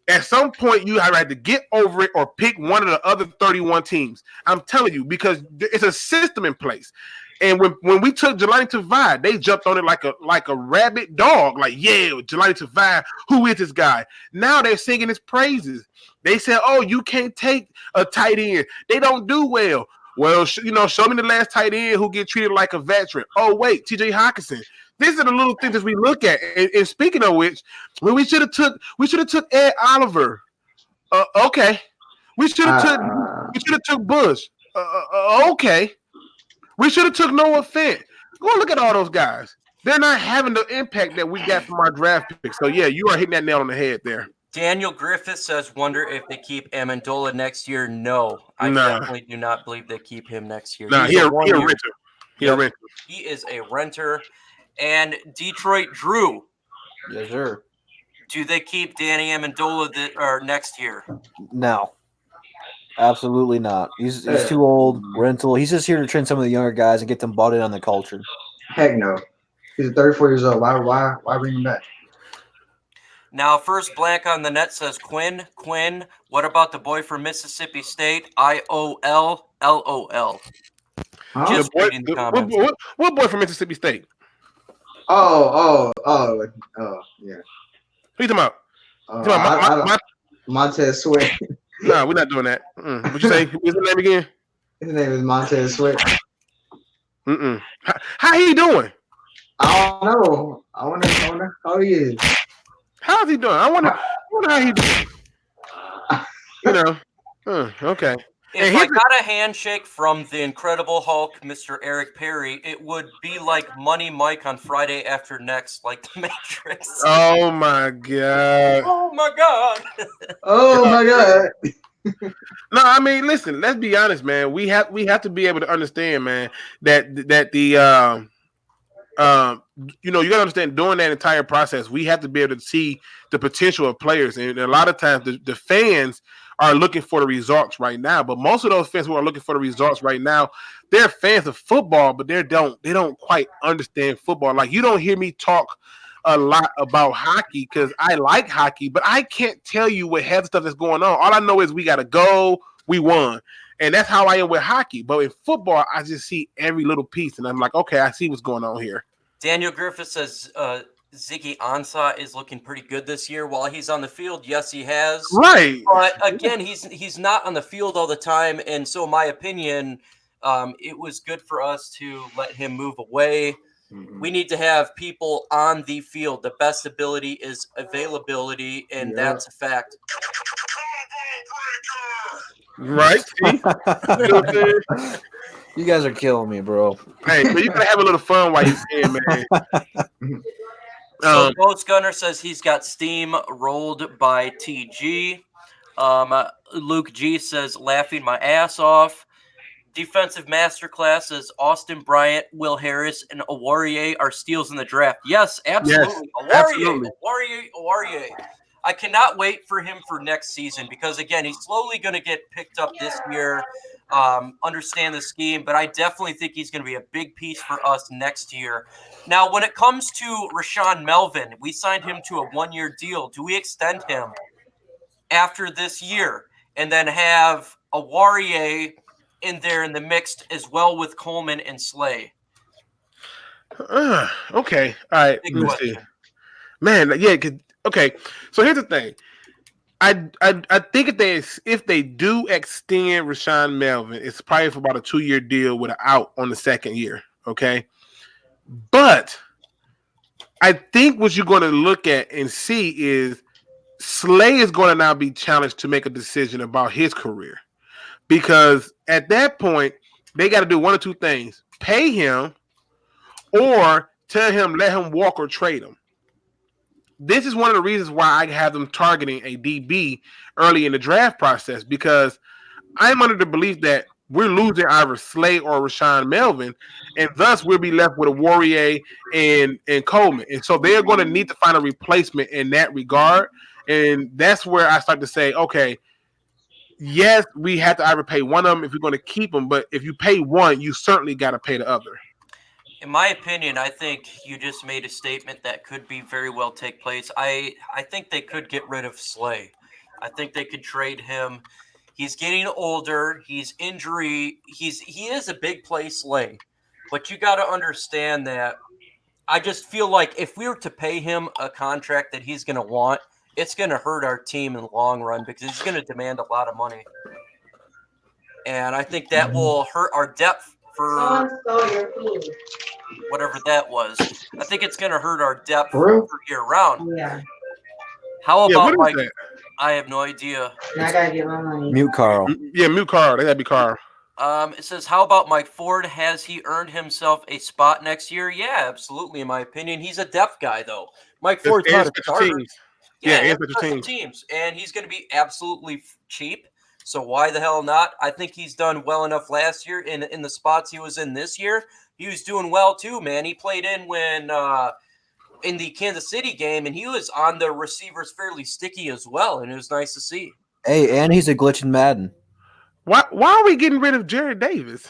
At some point, you have to get over it or pick one of the other 31 teams. I'm telling you, because it's a system in place. And when we took Jelani Tavai, they jumped on it like a rabid dog. Like, yeah, Jelani Tavai, who is this guy? Now they're singing his praises. They said, oh, you can't take a tight end. They don't do well. Well, show me the last tight end who get treated like a veteran. Oh, wait, T.J. Hockenson. These are the little things that we look at. And speaking of which, when we should have took Ed Oliver. Okay. We should have took Bush. Okay. We should have took Noah Fant. Go look at all those guys. They're not having the impact that we got from our draft picks. So, yeah, you are hitting that nail on the head there. Daniel Griffith says, wonder if they keep Amendola next year. No, I definitely do not believe they keep him next year. He a renter. He is a renter. And Detroit Drew. Yes, sir. Do they keep Danny Amendola next year? No. Absolutely not. He's too old, rental. He's just here to train some of the younger guys and get them bought in on the culture. Heck no. He's 34 years old. Why bring him back? Now, first blank on the net says Quinn. Quinn, what about the boy from Mississippi State? IOL, LOL. Huh? Just The boy, reading the comments. what boy from Mississippi State? Oh, yeah. Who you talking about? I don't. Montez Sweat. Nah, we're not doing that. What'd you say? What's his name again? His name is Montez Sweat. How he doing? I don't know. I wonder how he is. How's he doing? I wonder how he doing. You know. Okay. If I got a handshake from the Incredible Hulk, Mr. Eric Perry, it would be like Money Mike on Friday After Next, like the Matrix. Oh my god. Oh my god. Oh my god. No, I mean, listen. Let's be honest, man. We have to be able to understand, man, that the you know, you gotta understand during that entire process, we have to be able to see the potential of players, and a lot of times the fans are looking for the results right now. But most of those fans who are looking for the results right now, they're fans of football, but they don't quite understand football. Like, you don't hear me talk a lot about hockey because I like hockey, but I can't tell you what half the stuff that's going on. All I know is we got to go, we won. And that's how I am with hockey. But in football, I just see every little piece, and I'm like, okay, I see what's going on here. Daniel Griffith says Ziggy Ansah is looking pretty good this year. While he's on the field, yes, he has. Right. But again, he's not on the field all the time, and so in my opinion, it was good for us to let him move away. We need to have people on the field. The best ability is availability, and that's a fact. Right. You guys are killing me, bro. Hey, but you gotta have a little fun while you're saying, man. So Ghost Gunner says he's got steam rolled by TG. LukeG says laughing my ass off. Defensive masterclass says Austin Bryant, Will Harris, and Awarrier are steals in the draft. Yes, absolutely. Awarrier. I cannot wait for him for next season because, again, he's slowly going to get picked up this year, understand the scheme, but I definitely think he's going to be a big piece for us next year. Now, when it comes to Rashawn Melvin, we signed him to a one-year deal. Do we extend him after this year and then have Awarrier in there in the mix as well with Coleman and Slay? Okay. All right. Big Let me question. see. Man, yeah. Okay. So here's the thing. I think if they do extend Rashawn Melvin, it's probably for about a 2-year deal with an out on the second year. Okay. But I think what you're going to look at and see is Slay is going to now be challenged to make a decision about his career. Because at that point, they got to do one or two things: pay him, or tell him let him walk or trade him. This is one of the reasons why I have them targeting a DB early in the draft process, because I'm under the belief that we're losing either Slay or Rashawn Melvin, and thus we'll be left with Awarrier and Coleman. And so they're going to need to find a replacement in that regard. And that's where I start to say, okay, yes, we have to either pay one of them if you're going to keep them, but if you pay one, you certainly got to pay the other. In my opinion, I think you just made a statement that could be very well take place. I think they could get rid of Slay. I think they could trade him. He's getting older. He's injury. He is a big play Slay, but you got to understand that. I just feel like if we were to pay him a contract that he's going to want, it's going to hurt our team in the long run because he's going to demand a lot of money. And I think that will hurt our depth for whatever that was. I think it's going to hurt our depth for year round. Yeah. How about what is Mike? that? I have no idea. I gotta get my money. Mute Carl. Yeah, mute Carl. They got to be Carl. It says, how about Mike Ford? Has he earned himself a spot next year? Yeah, absolutely. In my opinion, he's a depth guy, though. Mike Ford's not a starter. Yeah, special teams, and he's going to be absolutely cheap. So why the hell not? I think he's done well enough last year in the spots he was in this year. He was doing well too, man. He played in when in the Kansas City game, and he was on the receivers fairly sticky as well, and it was nice to see. Hey, and he's a glitch in Madden. Why are we getting rid of Jared Davis?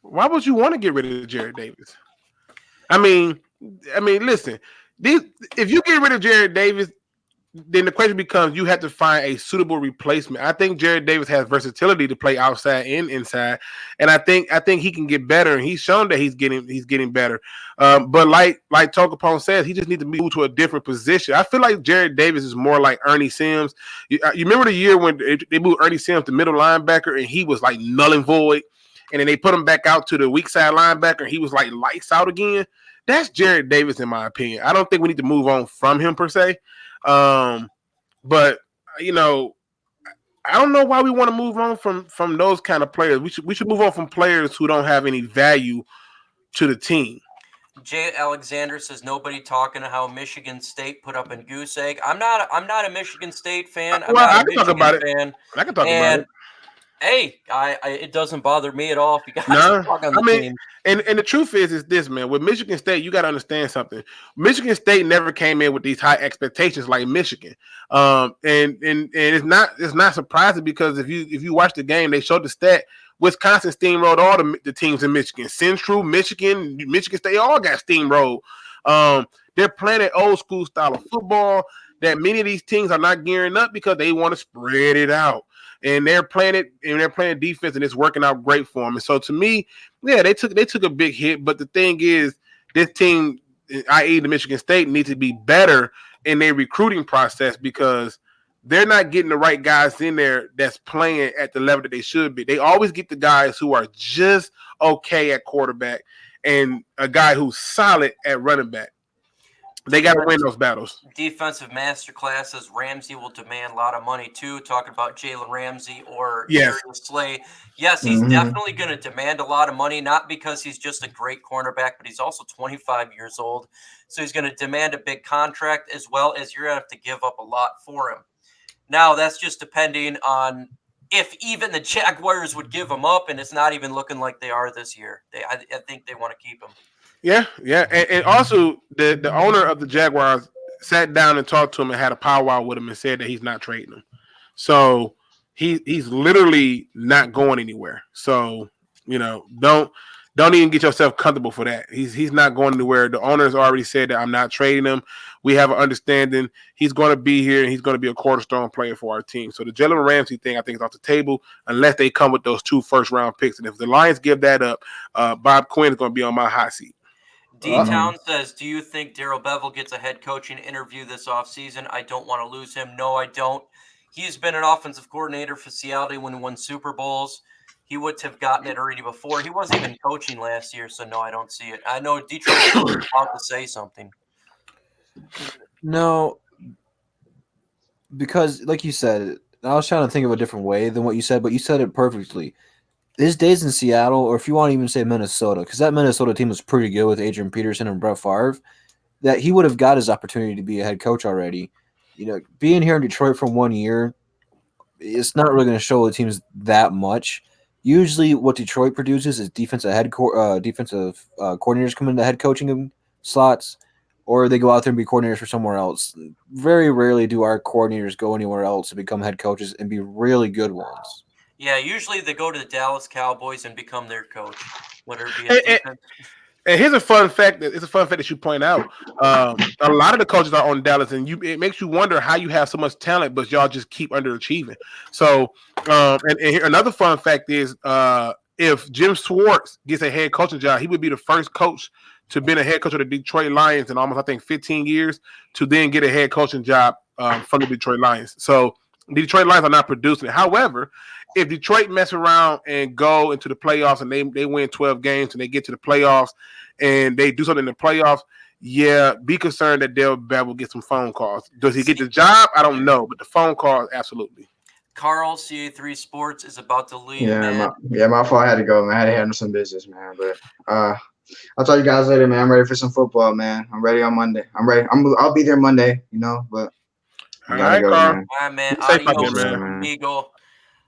Why would you want to get rid of Jared Davis? I mean, listen, if you get rid of Jared Davis, then the question becomes you have to find a suitable replacement. I think Jared Davis has versatility to play outside and inside, and I think he can get better. And he's shown that he's getting better. But like Tokapone says, he just needs to move to a different position. I feel like Jared Davis is more like Ernie Sims. You remember the year when they moved Ernie Sims to middle linebacker, and he was like null and void, and then they put him back out to the weak side linebacker, and he was like lights out again. That's Jared Davis, in my opinion. I don't think we need to move on from him per se. But I don't know why we want to move on from those kind of players. We should move on from players who don't have any value to the team. Jay Alexander says nobody talking to how Michigan State put up in Goose Egg. I'm not a Michigan State fan. I can talk about it. I can talk about it. Hey, it doesn't bother me at all if you guys talk on the team. And the truth is this, man. With Michigan State, you got to understand something. Michigan State never came in with these high expectations like Michigan. And it's not surprising because if you watch the game, they showed the stat. Wisconsin steamrolled all the teams in Michigan. Central, Michigan State all got steamrolled. They're playing an old school style of football that many of these teams are not gearing up because they want to spread it out. And they're playing it, and they're playing defense, and it's working out great for them. And so, to me, yeah, they took a big hit. But the thing is, this team, i.e., the Michigan State, needs to be better in their recruiting process because they're not getting the right guys in there that's playing at the level that they should be. They always get the guys who are just okay at quarterback and a guy who's solid at running back. They got to win those battles. Defensive masterclass says Ramsey will demand a lot of money too. Talking about Jalen Ramsey or Darius Slay. Yes, he's definitely going to demand a lot of money, not because he's just a great cornerback, but he's also 25 years old. So he's going to demand a big contract as well as you're going to have to give up a lot for him. Now, that's just depending on if even the Jaguars would give him up, and it's not even looking like they are this year. I think they want to keep him. Yeah. And also, the owner of the Jaguars sat down and talked to him and had a powwow with him and said that he's not trading him. So he's literally not going anywhere. So, don't even get yourself comfortable for that. He's not going anywhere. The owner's already said that I'm not trading him. We have an understanding. He's going to be here, and he's going to be a cornerstone player for our team. So the Jalen Ramsey thing, I think, is off the table unless they come with those 2 first-round picks. And if the Lions give that up, Bob Quinn is going to be on my hot seat. D-Town says, do you think Darrell Bevell gets a head coaching interview this offseason? I don't want to lose him. No, I don't. He's been an offensive coordinator for Seattle when he won Super Bowls. He would have gotten it already before. He wasn't even coaching last year, so no, I don't see it. I know Detroit was about to say something. No, because like you said, I was trying to think of a different way than what you said, but you said it perfectly. His days in Seattle, or if you want to even say Minnesota, because that Minnesota team was pretty good with Adrian Peterson and Brett Favre, that he would have got his opportunity to be a head coach already. Being here in Detroit for 1 year, it's not really going to show the teams that much. Usually what Detroit produces is defensive coordinators come into head coaching slots, or they go out there and be coordinators for somewhere else. Very rarely do our coordinators go anywhere else to become head coaches and be really good ones. Yeah, usually they go to the Dallas Cowboys and become their coach. Whether it be and here's a fun fact. It's a fun fact that you point out. A lot of the coaches are on Dallas, and it makes you wonder how you have so much talent, but y'all just keep underachieving. So, and here, another fun fact is, if Jim Schwartz gets a head coaching job, he would be the first coach to be a head coach of the Detroit Lions in almost, I think, 15 years to then get a head coaching job from the Detroit Lions. So the Detroit Lions are not producing it. However, if Detroit mess around and go into the playoffs and they win 12 games and they get to the playoffs and they do something in the playoffs, yeah, be concerned that Darrell Bevell will get some phone calls. Does he get the job? I don't know, but the phone calls, absolutely. Carl, CA3 Sports, is about to leave. Yeah, my fault. I had to go, man. I had to handle some business, man. But I'll tell you guys later, man. I'm ready for some football, man. I'm ready on Monday. I'm ready. I'll be there Monday, but all right, go, Carl. Man. All right, man. Adios, man. Eagle.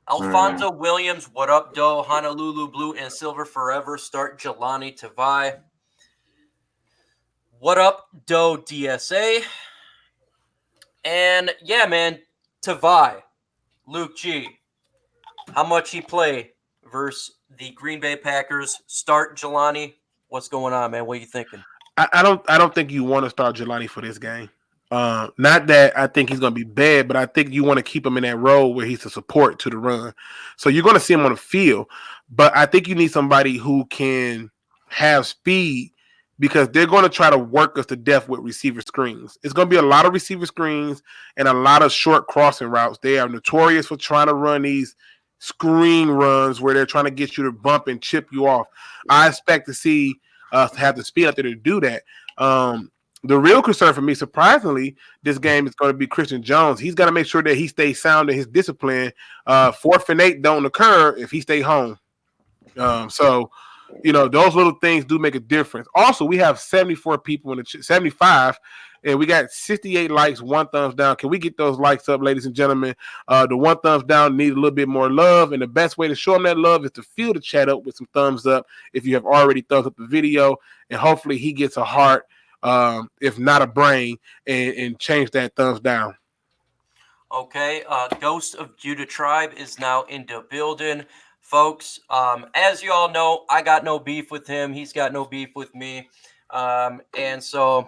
Alfonso Williams, what up, Doe? Honolulu Blue and Silver forever. Start Jelani Tavai. What up, Doe DSA? And yeah, man, Tavai, LukeG. how much he play versus the Green Bay Packers. Start Jelani. What's going on, man? What are you thinking? I don't think you want to start Jelani for this game. Not that I think he's going to be bad, but I think you want to keep him in that role where he's a support to the run. So you're going to see him on the field, but I think you need somebody who can have speed because they're going to try to work us to death with receiver screens. It's going to be a lot of receiver screens and a lot of short crossing routes. They are notorious for trying to run these screen runs where they're trying to get you to bump and chip you off. I expect to see us have the speed out there to do that. The real concern for me, surprisingly, this game is going to be Christian Jones. He's got to make sure that he stays sound in his discipline. 4th and 8 don't occur if he stay home. So, those little things do make a difference. Also, we have 74 people in the 75, and we got 68 likes, 1 thumbs down. Can we get those likes up, ladies and gentlemen? The 1 thumbs down need a little bit more love, and the best way to show them that love is to fill the chat up with some thumbs up if you have already thumbs up the video, and hopefully he gets a heart, if not a brain, and change that thumbs down. Okay, Ghost of Judah Tribe is now in the building. Folks, as you all know, I got no beef with him. He's got no beef with me. And so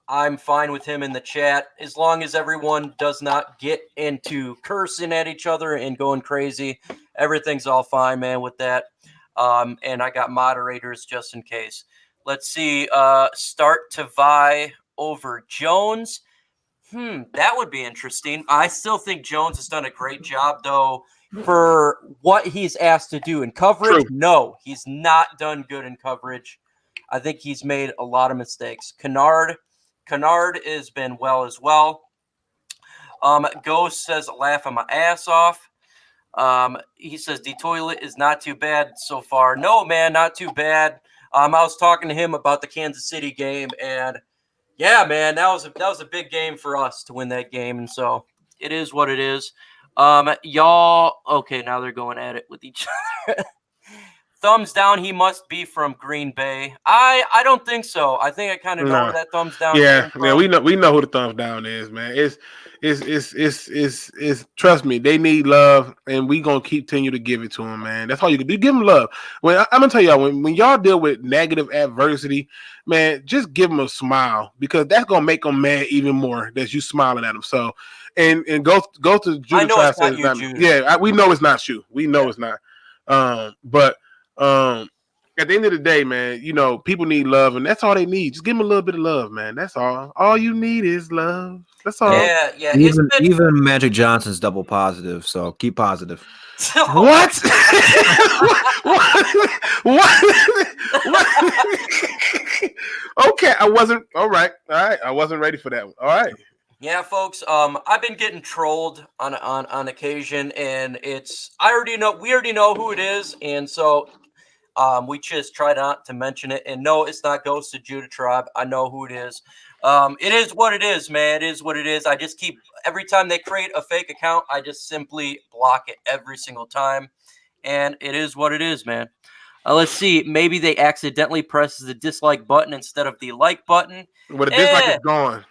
I'm fine with him in the chat as long as everyone does not get into cursing at each other and going crazy. Everything's all fine, man, with that. And I got moderators just in case. Let's see. Start to vie over Jones. That would be interesting. I still think Jones has done a great job, though, for what he's asked to do in coverage. True. No, he's not done good in coverage. I think he's made a lot of mistakes. Kennard has been well as well. Ghost says, laughing my ass off. He says, the toilet is not too bad so far. No, man, not too bad. I was talking to him about the Kansas City game, and yeah, man, that was a big game for us to win that game, and so it is what it is. Y'all, okay, now they're going at it with each other. Thumbs down, he must be from Green Bay. I don't think so. I think I kind of know where that thumbs down Yeah, came yeah, from. we know who the thumbs down is, man. It's trust me, they need love, and we gonna continue to give it to them, man. That's all you can do. Give them love. I'm gonna tell y'all, when y'all deal with negative adversity, man, just give them a smile because that's gonna make them mad even more that you smiling at them. So, and go to Judah. I know it's not you, Judah. Yeah, we know it's not you. We know it's not. But at the end of the day, man, people need love, and that's all they need. Just give them a little bit of love, man. That's all. All you need is love. That's all. Yeah. Even Magic Johnson's double positive, so keep positive. What? What? Okay, I wasn't. All right. I wasn't ready for that one. All right. Yeah, folks. I've been getting trolled on occasion, and we already know who it is, and so we just try not to mention it. And no, it's not Ghost of Judah Tribe. I know who it is. It is what it is, man. It is what it is. I just keep every time they create a fake account, I just simply block it every single time, and it is what it is, man. Let's see. Maybe they accidentally presses the dislike button instead of the like button. But the dislike is gone.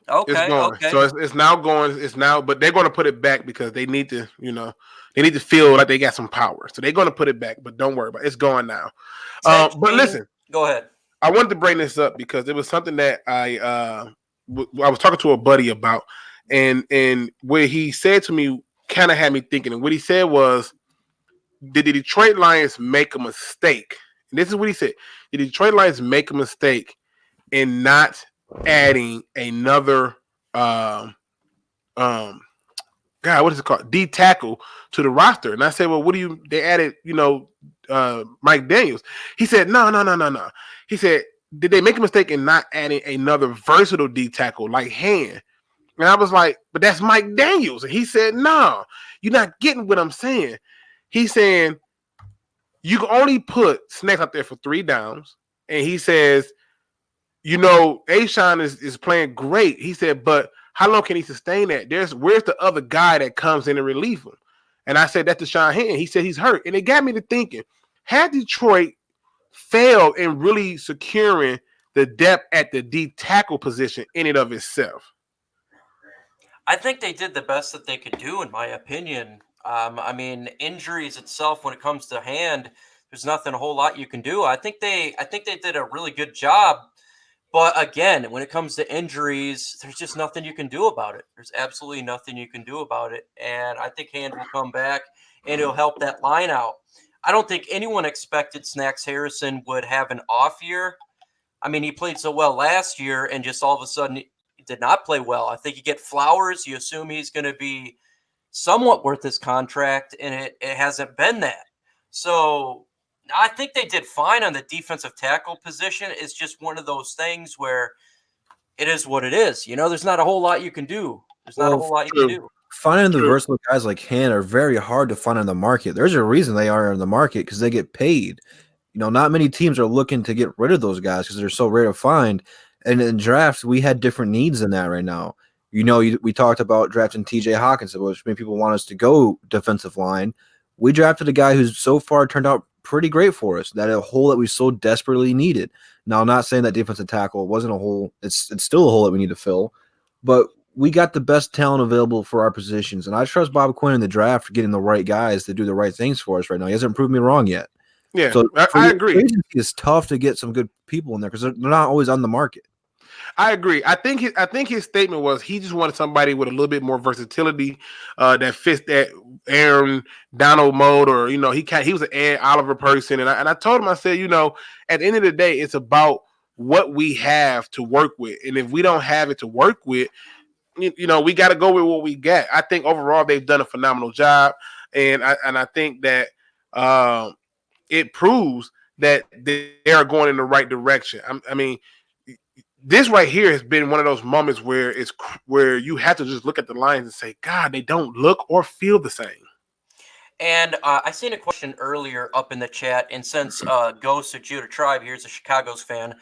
Okay, it's gone. okay. So it's now going. It's now, but they're going to put it back because they need to, they need to feel like they got some power. So they're going to put it back, but don't worry about it. It's gone now. But listen, go ahead. I wanted to bring this up because it was something that I was talking to a buddy about, and what he said to me kind of had me thinking. And what he said was, did the Detroit Lions make a mistake? And this is what he said: did the Detroit Lions make a mistake in not adding another God, what is it called? D tackle to the roster? And I said, well, they added, Mike Daniels. He said, no. He said, did they make a mistake in not adding another versatile D tackle like Hand? And I was like, but that's Mike Daniels. And he said, no, you're not getting what I'm saying. He's saying you can only put Snacks out there for 3 downs. And he says, Ashawn is playing great. He said, but how long can he sustain that? Where's the other guy that comes in and relieve him? And I said, that's Deshaun Hand. He said he's hurt. And it got me to thinking, had Detroit failed in really securing the depth at the D tackle position in and of itself? I think they did the best that they could do, in my opinion. I mean, injuries itself, when it comes to hand, there's nothing a whole lot you can do. I think they did a really good job. But again, when it comes to injuries, there's just nothing you can do about it. There's absolutely nothing you can do about it. And I think Hand will come back and it'll help that line out. I don't think anyone expected Snacks Harrison would have an off year. I mean, he played so well last year and just all of a sudden he did not play well. I think you get Flowers, you assume he's going to be somewhat worth his contract, and it hasn't been that. So I think they did fine on the defensive tackle position. It's just one of those things where it is what it is. You know, there's not a whole lot you can do. There's not a whole lot you can do. Finding the versatile guys like Han are very hard to find on the market. There's a reason they are in the market because they get paid. You know, not many teams are looking to get rid of those guys because they're so rare to find. And in drafts, we had different needs than that right now. You know, we talked about drafting TJ Hawkinson, which many people want us to go defensive line. We drafted a guy who's so far turned out pretty great for us. That a hole that we so desperately needed. Now, I'm not saying that defensive tackle wasn't a hole. It's still a hole that we need to fill. But we got the best talent available for our positions. And I trust Bob Quinn in the draft for getting the right guys to do the right things for us right now. He hasn't proved me wrong yet. Yeah, so I agree. It's tough to get some good people in there because they're not always on the market. I agree. I think his statement was he just wanted somebody with a little bit more versatility that fits that Aaron Donald mode, or you know, he was an Aaron Oliver person, and I told him, I said, you know, at the end of the day, it's about what we have to work with, and if we don't have it to work with, you know, we got to go with what we got. I think overall they've done a phenomenal job, and I think that it proves that they are going in the right direction. I mean. This right here has been one of those moments where you have to just look at the Lions and say, God, they don't look or feel the same. And I seen a question earlier up in the chat, and since Ghost of Judah Tribe here's a Chicago's fan,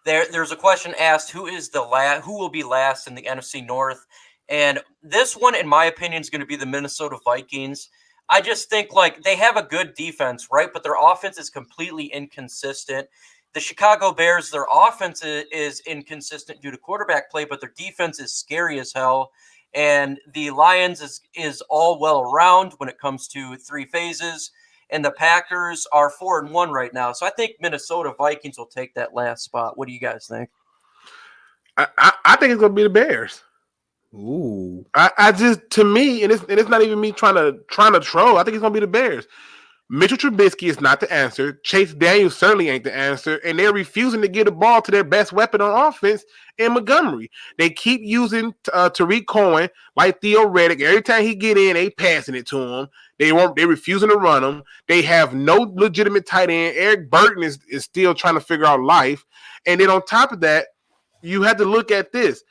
there's a question asked: who will be last in the NFC North? And this one, in my opinion, is going to be the Minnesota Vikings. I just think like they have a good defense, right? But their offense is completely inconsistent. The Chicago Bears, their offense is inconsistent due to quarterback play, but their defense is scary as hell. And the Lions is all well around when it comes to three phases. And the Packers are 4-1 right now. So I think Minnesota Vikings will take that last spot. What do you guys think? I think it's going to be the Bears. Ooh. I just, to me, and it's not even me trying to troll. I think it's going to be the Bears. Mitchell Trubisky is not the answer. Chase Daniels certainly ain't the answer. And they're refusing to give the ball to their best weapon on offense in Montgomery. They keep using Tariq Cohen like Theo Reddick. Every time he get in, they passing it to him. They're refusing to run him. They have no legitimate tight end. Eric Burton is still trying to figure out life. And then on top of that, you have to look at this.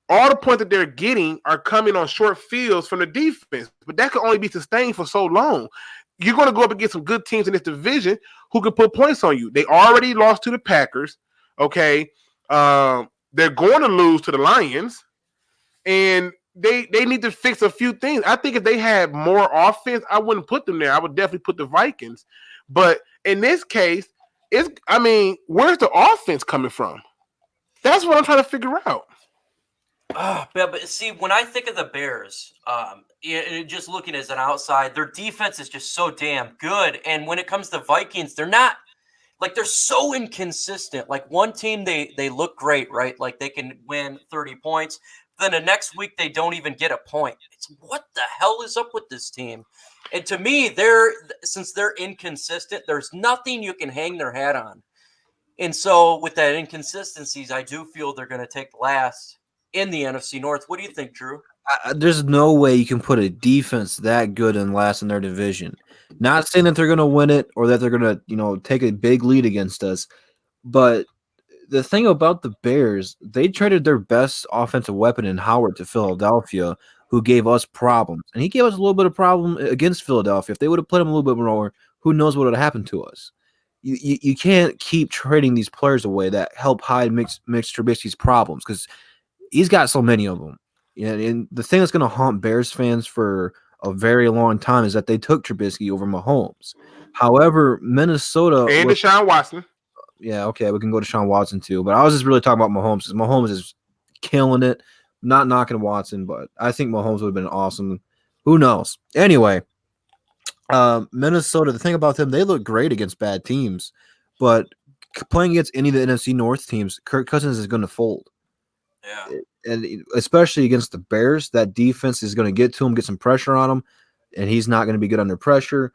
All the points that they're getting are coming on short fields from the defense. But that can only be sustained for so long. You're going to go up against some good teams in this division who can put points on you. They already lost to the Packers, okay? They're going to lose to the Lions, and they need to fix a few things. I think if they had more offense, I wouldn't put them there. I would definitely put the Vikings. But in this case, where's the offense coming from? That's what I'm trying to figure out. But see, when I think of the Bears, just looking as an outside, their defense is just so damn good. And when it comes to Vikings, they're not like they're so inconsistent. Like one team, they look great, right? Like they can win 30 points. Then the next week they don't even get a point. It's what the hell is up with this team? And to me, since they're inconsistent, there's nothing you can hang their hat on. And so with that inconsistencies, I do feel they're going to take last in the NFC North. What do you think, Drew? There's no way you can put a defense that good and last in their division. Not saying that they're going to win it or that they're going to, take a big lead against us. But the thing about the Bears, they traded their best offensive weapon in Howard to Philadelphia, who gave us problems. And he gave us a little bit of problem against Philadelphia. If they would have put him a little bit more, who knows what would have happened to us. You can't keep trading these players away that help hide Mitch Trubisky's problems because he's got so many of them. And the thing that's going to haunt Bears fans for a very long time is that they took Trubisky over Mahomes. However, Minnesota and Deshaun Watson. Yeah, okay, we can go to Deshaun Watson too. But I was just really talking about Mahomes because Mahomes is killing it. Not knocking Watson, but I think Mahomes would have been awesome. Who knows? Anyway, Minnesota, the thing about them, they look great against bad teams, but playing against any of the NFC North teams, Kirk Cousins is going to fold. Yeah. And especially against the Bears, that defense is going to get to him, get some pressure on him, and he's not going to be good under pressure.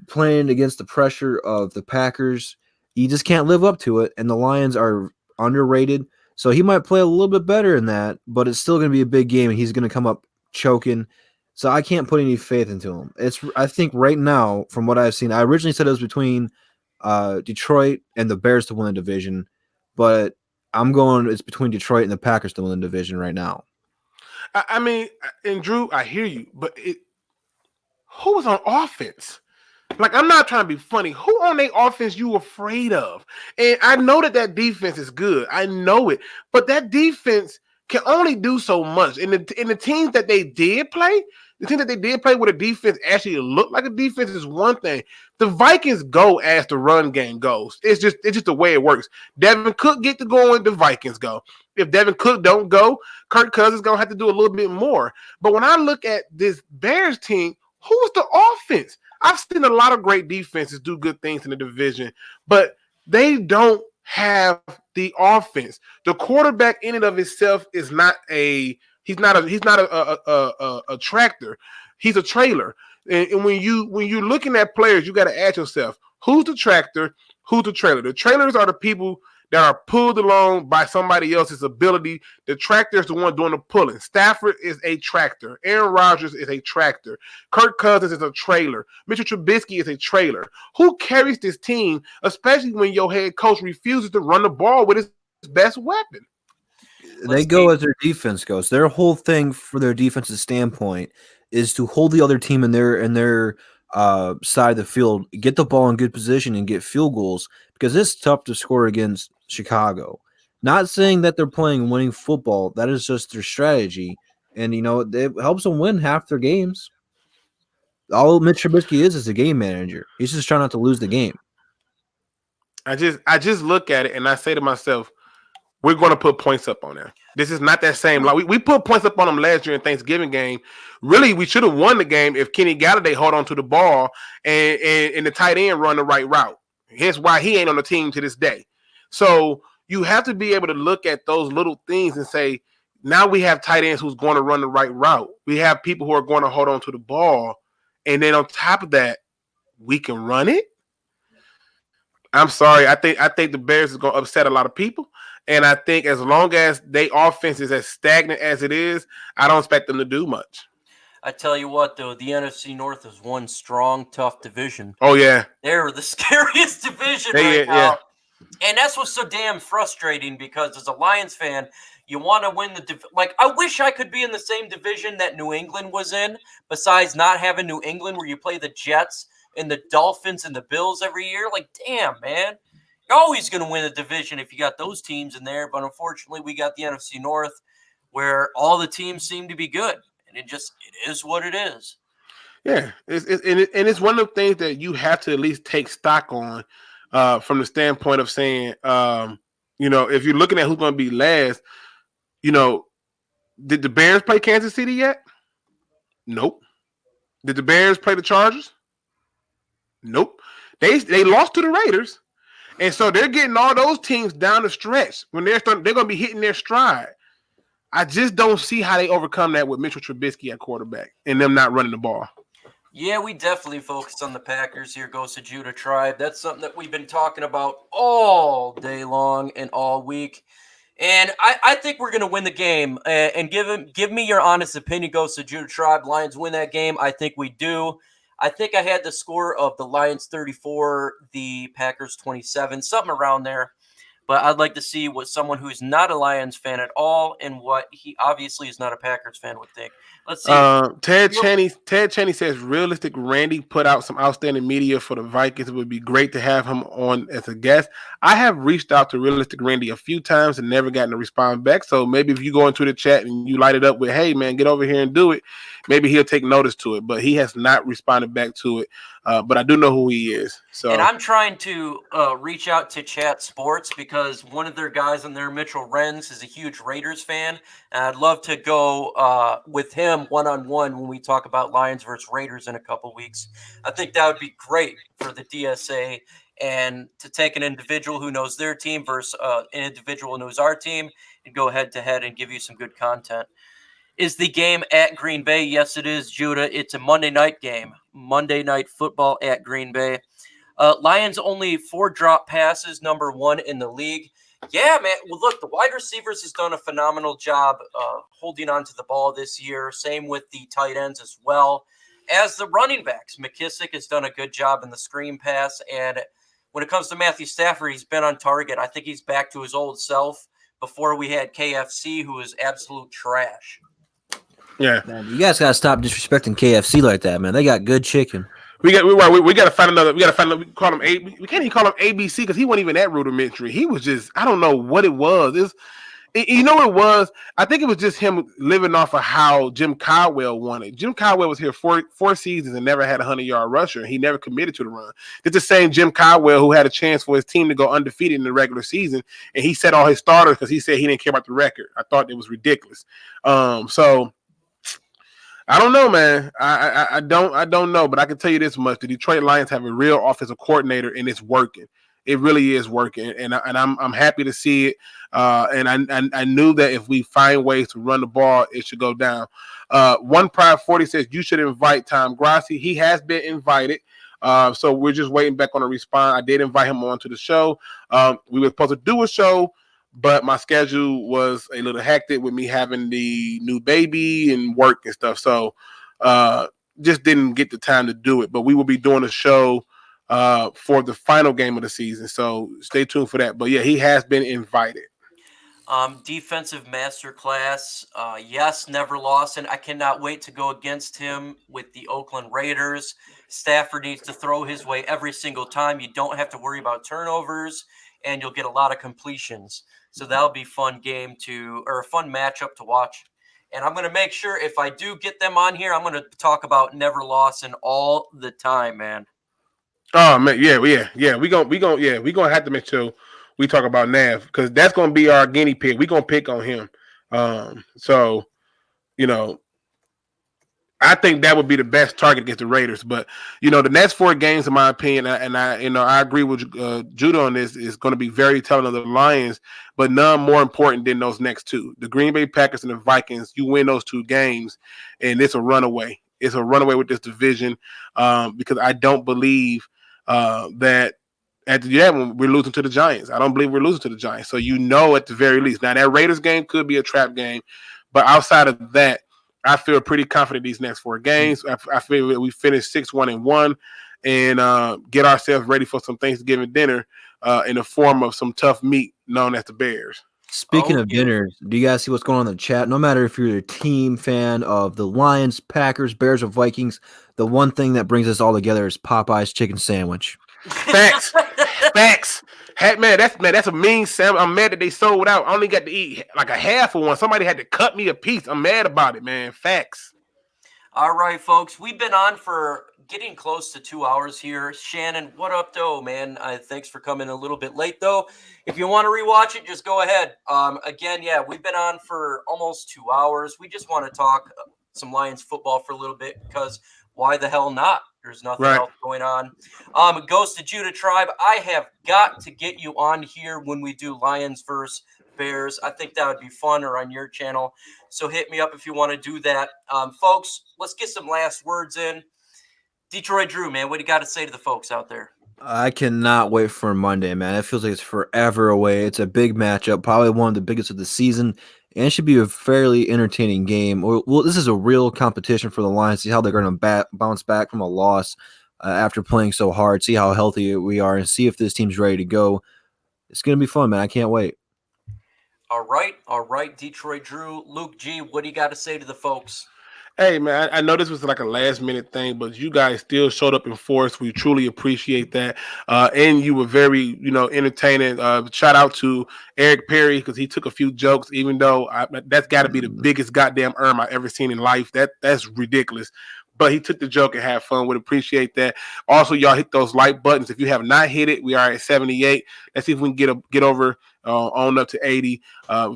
Playing against the pressure of the Packers, he just can't live up to it, and the Lions are underrated. So he might play a little bit better in that, but it's still going to be a big game, and he's going to come up choking. So I can't put any faith into him. I think right now, from what I've seen, I originally said it was between Detroit and the Bears to win the division, but I'm going it's between Detroit and the Packers to win the division right now. I mean, and Drew, I hear you, but who was on offense? Like, I'm not trying to be funny. Who on their offense you afraid of? And I know that defense is good. I know it. But that defense can only do so much. And the teams that they did play, where the defense actually looked like a defense is one thing. The Vikings go as the run game goes. It's just the way it works. Devin Cook get to go and the Vikings go. If Devin Cook don't go, Kirk Cousins going to have to do a little bit more. But when I look at this Bears team, who's the offense? I've seen a lot of great defenses do good things in the division, but they don't have the offense. The quarterback in and of itself is not a tractor. He's a trailer. And when you're looking at players, you got to ask yourself, who's the tractor? Who's the trailer? The trailers are the people that are pulled along by somebody else's ability. The tractor is the one doing the pulling. Stafford is a tractor. Aaron Rodgers is a tractor. Kirk Cousins is a trailer. Mitchell Trubisky is a trailer. Who carries this team, especially when your head coach refuses to run the ball with his best weapon? They go as their defense goes. Their whole thing for their defensive standpoint is to hold the other team in their side of the field, get the ball in good position, and get field goals, because it's tough to score against Chicago. Not saying that they're playing winning football. That is just their strategy. And, it helps them win half their games. All Mitch Trubisky is a game manager. He's just trying not to lose the game. I just look at it and I say to myself, we're going to put points up on them. This is not that same. Like we put points up on them last year in Thanksgiving game. Really, we should have won the game if Kenny Galladay hold on to the ball and the tight end run the right route. Hence why he ain't on the team to this day. So you have to be able to look at those little things and say, now we have tight ends who's going to run the right route. We have people who are going to hold on to the ball. And then on top of that, we can run it. I'm sorry. I think the Bears is going to upset a lot of people. And I think as long as their offense is as stagnant as it is, I don't expect them to do much. I tell you what, though, the NFC North is one strong, tough division. Oh, yeah. They're the scariest division right now. Yeah. And that's what's so damn frustrating, because as a Lions fan, you want to win the I wish I could be in the same division that New England was in, besides not having New England where you play the Jets and the Dolphins and the Bills every year. Like, damn, man. You're always going to win a division if you got those teams in there. But unfortunately, we got the NFC North where all the teams seem to be good. And it is what it is. Yeah. It's one of the things that you have to at least take stock on from the standpoint of saying, if you're looking at who's going to be last, did the Bears play Kansas City yet? Nope. Did the Bears play the Chargers? Nope. They lost to the Raiders. And so they're getting all those teams down the stretch when they're going to be hitting their stride. I just don't see how they overcome that with Mitchell Trubisky at quarterback and them not running the ball. Yeah, we definitely focus on the Packers. Here goes the Judah Tribe. That's something that we've been talking about all day long and all week. And I think we're going to win the game. And give me your honest opinion, goes to Judah Tribe. Lions win that game. I think we do. I think I had the score of the Lions 34, the Packers 27, something around there. But I'd like to see what someone who's not a Lions fan at all and what he obviously is not a Packers fan would think. Let's see. Ted Cheney says, realistic Randy put out some outstanding media for the Vikings. It would be great to have him on as a guest. I have reached out to realistic Randy a few times and never gotten a response back. So maybe if you go into the chat and you light it up with, hey, man, get over here and do it, maybe he'll take notice to it. But he has not responded back to it. But I do know who he is. So, And I'm trying to reach out to Chat Sports because one of their guys in there, Mitchell Renz, is a huge Raiders fan. And I'd love to go with him one-on-one when we talk about Lions versus Raiders in a couple weeks. I think that would be great for the DSA, and to take an individual who knows their team versus an individual who knows our team and go head-to-head and give you some good content. Is the game at Green Bay? Yes, it is, Judah. It's a Monday night game. Monday Night Football at Green Bay. Lions only 4 drop passes, number 1 in the league. Yeah, man. Well, look, the wide receivers has done a phenomenal job holding on to the ball this year. Same with the tight ends as well as the running backs. McKissick has done a good job in the screen pass. And when it comes to Matthew Stafford, he's been on target. I think he's back to his old self before we had KFC, who was absolute trash. yeah. Man, you guys gotta stop disrespecting KFC like that, man. They got good chicken. We got to find another. We got to find another. We call him A. We can't even call him ABC because he wasn't even that rudimentary. He was just, I don't know what it was. You know what it was? I think it was just him living off of how Jim Caldwell wanted. Jim Caldwell was here four seasons and never had a 100-yard rusher. He never committed to the run. It's the same Jim Caldwell who had a chance for his team to go undefeated in the regular season, and he set all his starters because he said he didn't care about the record. I thought it was ridiculous. So I don't know, man. I don't know, but I can tell you this much: the Detroit Lions have a real offensive coordinator, and it's working. It really is working, and I'm happy to see it. And I knew that if we find ways to run the ball, it should go down. One Pride 40 says you should invite Tom Grassi. He has been invited. So we're just waiting back on a response. I did invite him on to the show. We were supposed to do a show, but my schedule was a little hectic with me having the new baby and work and stuff. So just didn't get the time to do it. But we will be doing a show for the final game of the season. So stay tuned for that. But yeah, he has been invited. Defensive masterclass. Yes, Never Lawson. I cannot wait to go against him with the Oakland Raiders. Stafford needs to throw his way every single time. You don't have to worry about turnovers, and you'll get a lot of completions. So that'll be a fun game or a fun matchup to watch. And I'm going to make sure if I do get them on here, I'm going to talk about Never Lawson all the time, man. Oh man, yeah. We gonna have to make sure we talk about Nav because that's gonna be our guinea pig. We're gonna pick on him. So I think that would be the best target against the Raiders. But the next 4 games, in my opinion, and I agree with Judah on this, is going to be very telling of the Lions, but none more important than those next 2. The Green Bay Packers and the Vikings. You win those 2 games, and it's a runaway. It's a runaway with this division because I don't believe that at the end we're losing to the Giants. I don't believe we're losing to the Giants. So at the very least. Now that Raiders game could be a trap game, but outside of that, I feel pretty confident these next 4 games. I feel that we finish 6-1-1 and get ourselves ready for some Thanksgiving dinner in the form of some tough meat known as the Bears. Speaking of dinners, do you guys see what's going on in the chat? No matter if you're a team fan of the Lions, Packers, Bears, or Vikings, the one thing that brings us all together is Popeye's chicken sandwich. Facts. Hey, that's a mean sandwich. I'm mad that they sold out. I only got to eat like a half of one. Somebody had to cut me a piece. I'm mad about it, man. Facts. All right, folks. We've been on for getting close to 2 hours here. Shannon, what up, though, man? Thanks for coming a little bit late, though. If you want to rewatch it, just go ahead. Again, yeah, we've been on for almost 2 hours. We just want to talk some Lions football for a little bit because why the hell not? There's nothing else going on. Ghost of Judah Tribe, I have got to get you on here when we do Lions versus Bears. I think that would be fun, or on your channel. So hit me up if you want to do that. Folks, let's get some last words in. Detroit Drew, man, what do you got to say to the folks out there? I cannot wait for Monday, man. It feels like it's forever away. It's a big matchup, probably one of the biggest of the season, and it should be a fairly entertaining game. Well, this is a real competition for the Lions. See how they're going to bounce back from a loss after playing so hard, see how healthy we are, and see if this team's ready to go. It's going to be fun, man. I can't wait. All right, Detroit Drew. Luke G, what do you got to say to the folks? Hey, man, I know this was like a last-minute thing, but you guys still showed up in force. We truly appreciate that. And you were very, entertaining. Shout out to Eric Perry because he took a few jokes, even though that's got to be the biggest goddamn I've ever seen in life. That's ridiculous. but he took the joke and had fun. Would appreciate that. Also, y'all hit those like buttons. If you have not hit it, we are at 78. Let's see if we can get over on up to 80.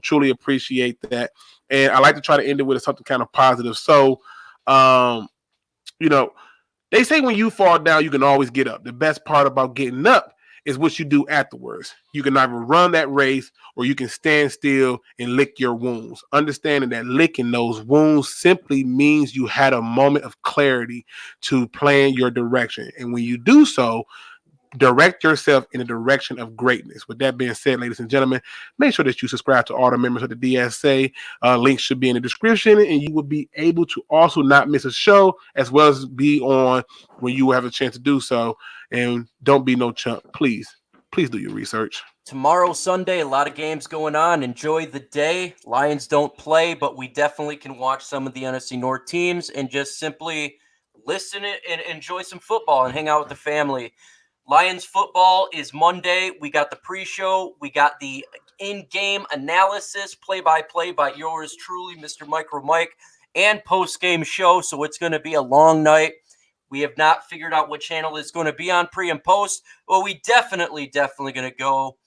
Truly appreciate that. And I like to try to end it with something kind of positive. So, you know, they say when you fall down, you can always get up. The best part about getting up is what you do afterwards. You can either run that race or you can stand still and lick your wounds. Understanding that licking those wounds simply means you had a moment of clarity to plan your direction. And when you do so, direct yourself in the direction of greatness. With that being said, ladies and gentlemen, make sure that you subscribe to all the members of the DSA. Links should be in the description, and you will be able to also not miss a show, as well as be on when you have a chance to do so. And don't be no chump. Please do your research. Tomorrow, Sunday, a lot of games going on. Enjoy the day. Lions don't play, but we definitely can watch some of the NFC North teams and just simply listen and enjoy some football and hang out with the family. Lions football is Monday. We got the pre-show. We got the in-game analysis, play-by-play by yours truly, Mr. Micro Mike, and post-game show. So it's going to be a long night. We have not figured out what channel it's going to be on pre and post. Well, we definitely going to go.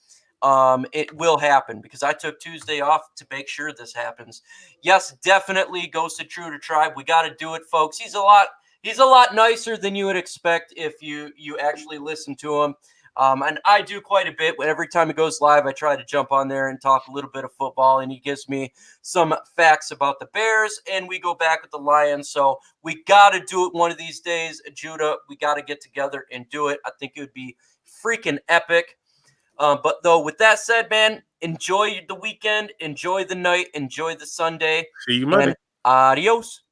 It will happen because I took Tuesday off to make sure this happens. Yes, definitely goes to True to Tribe. We got to do it, folks. He's a lot nicer than you would expect if you actually listen to him. And I do quite a bit. Every time he goes live, I try to jump on there and talk a little bit of football, and he gives me some facts about the Bears, and we go back with the Lions. So we got to do it one of these days, Judah. We got to get together and do it. I think it would be freaking epic. But though, with that said, man, enjoy the weekend, enjoy the night, enjoy the Sunday. See you Monday. And adios.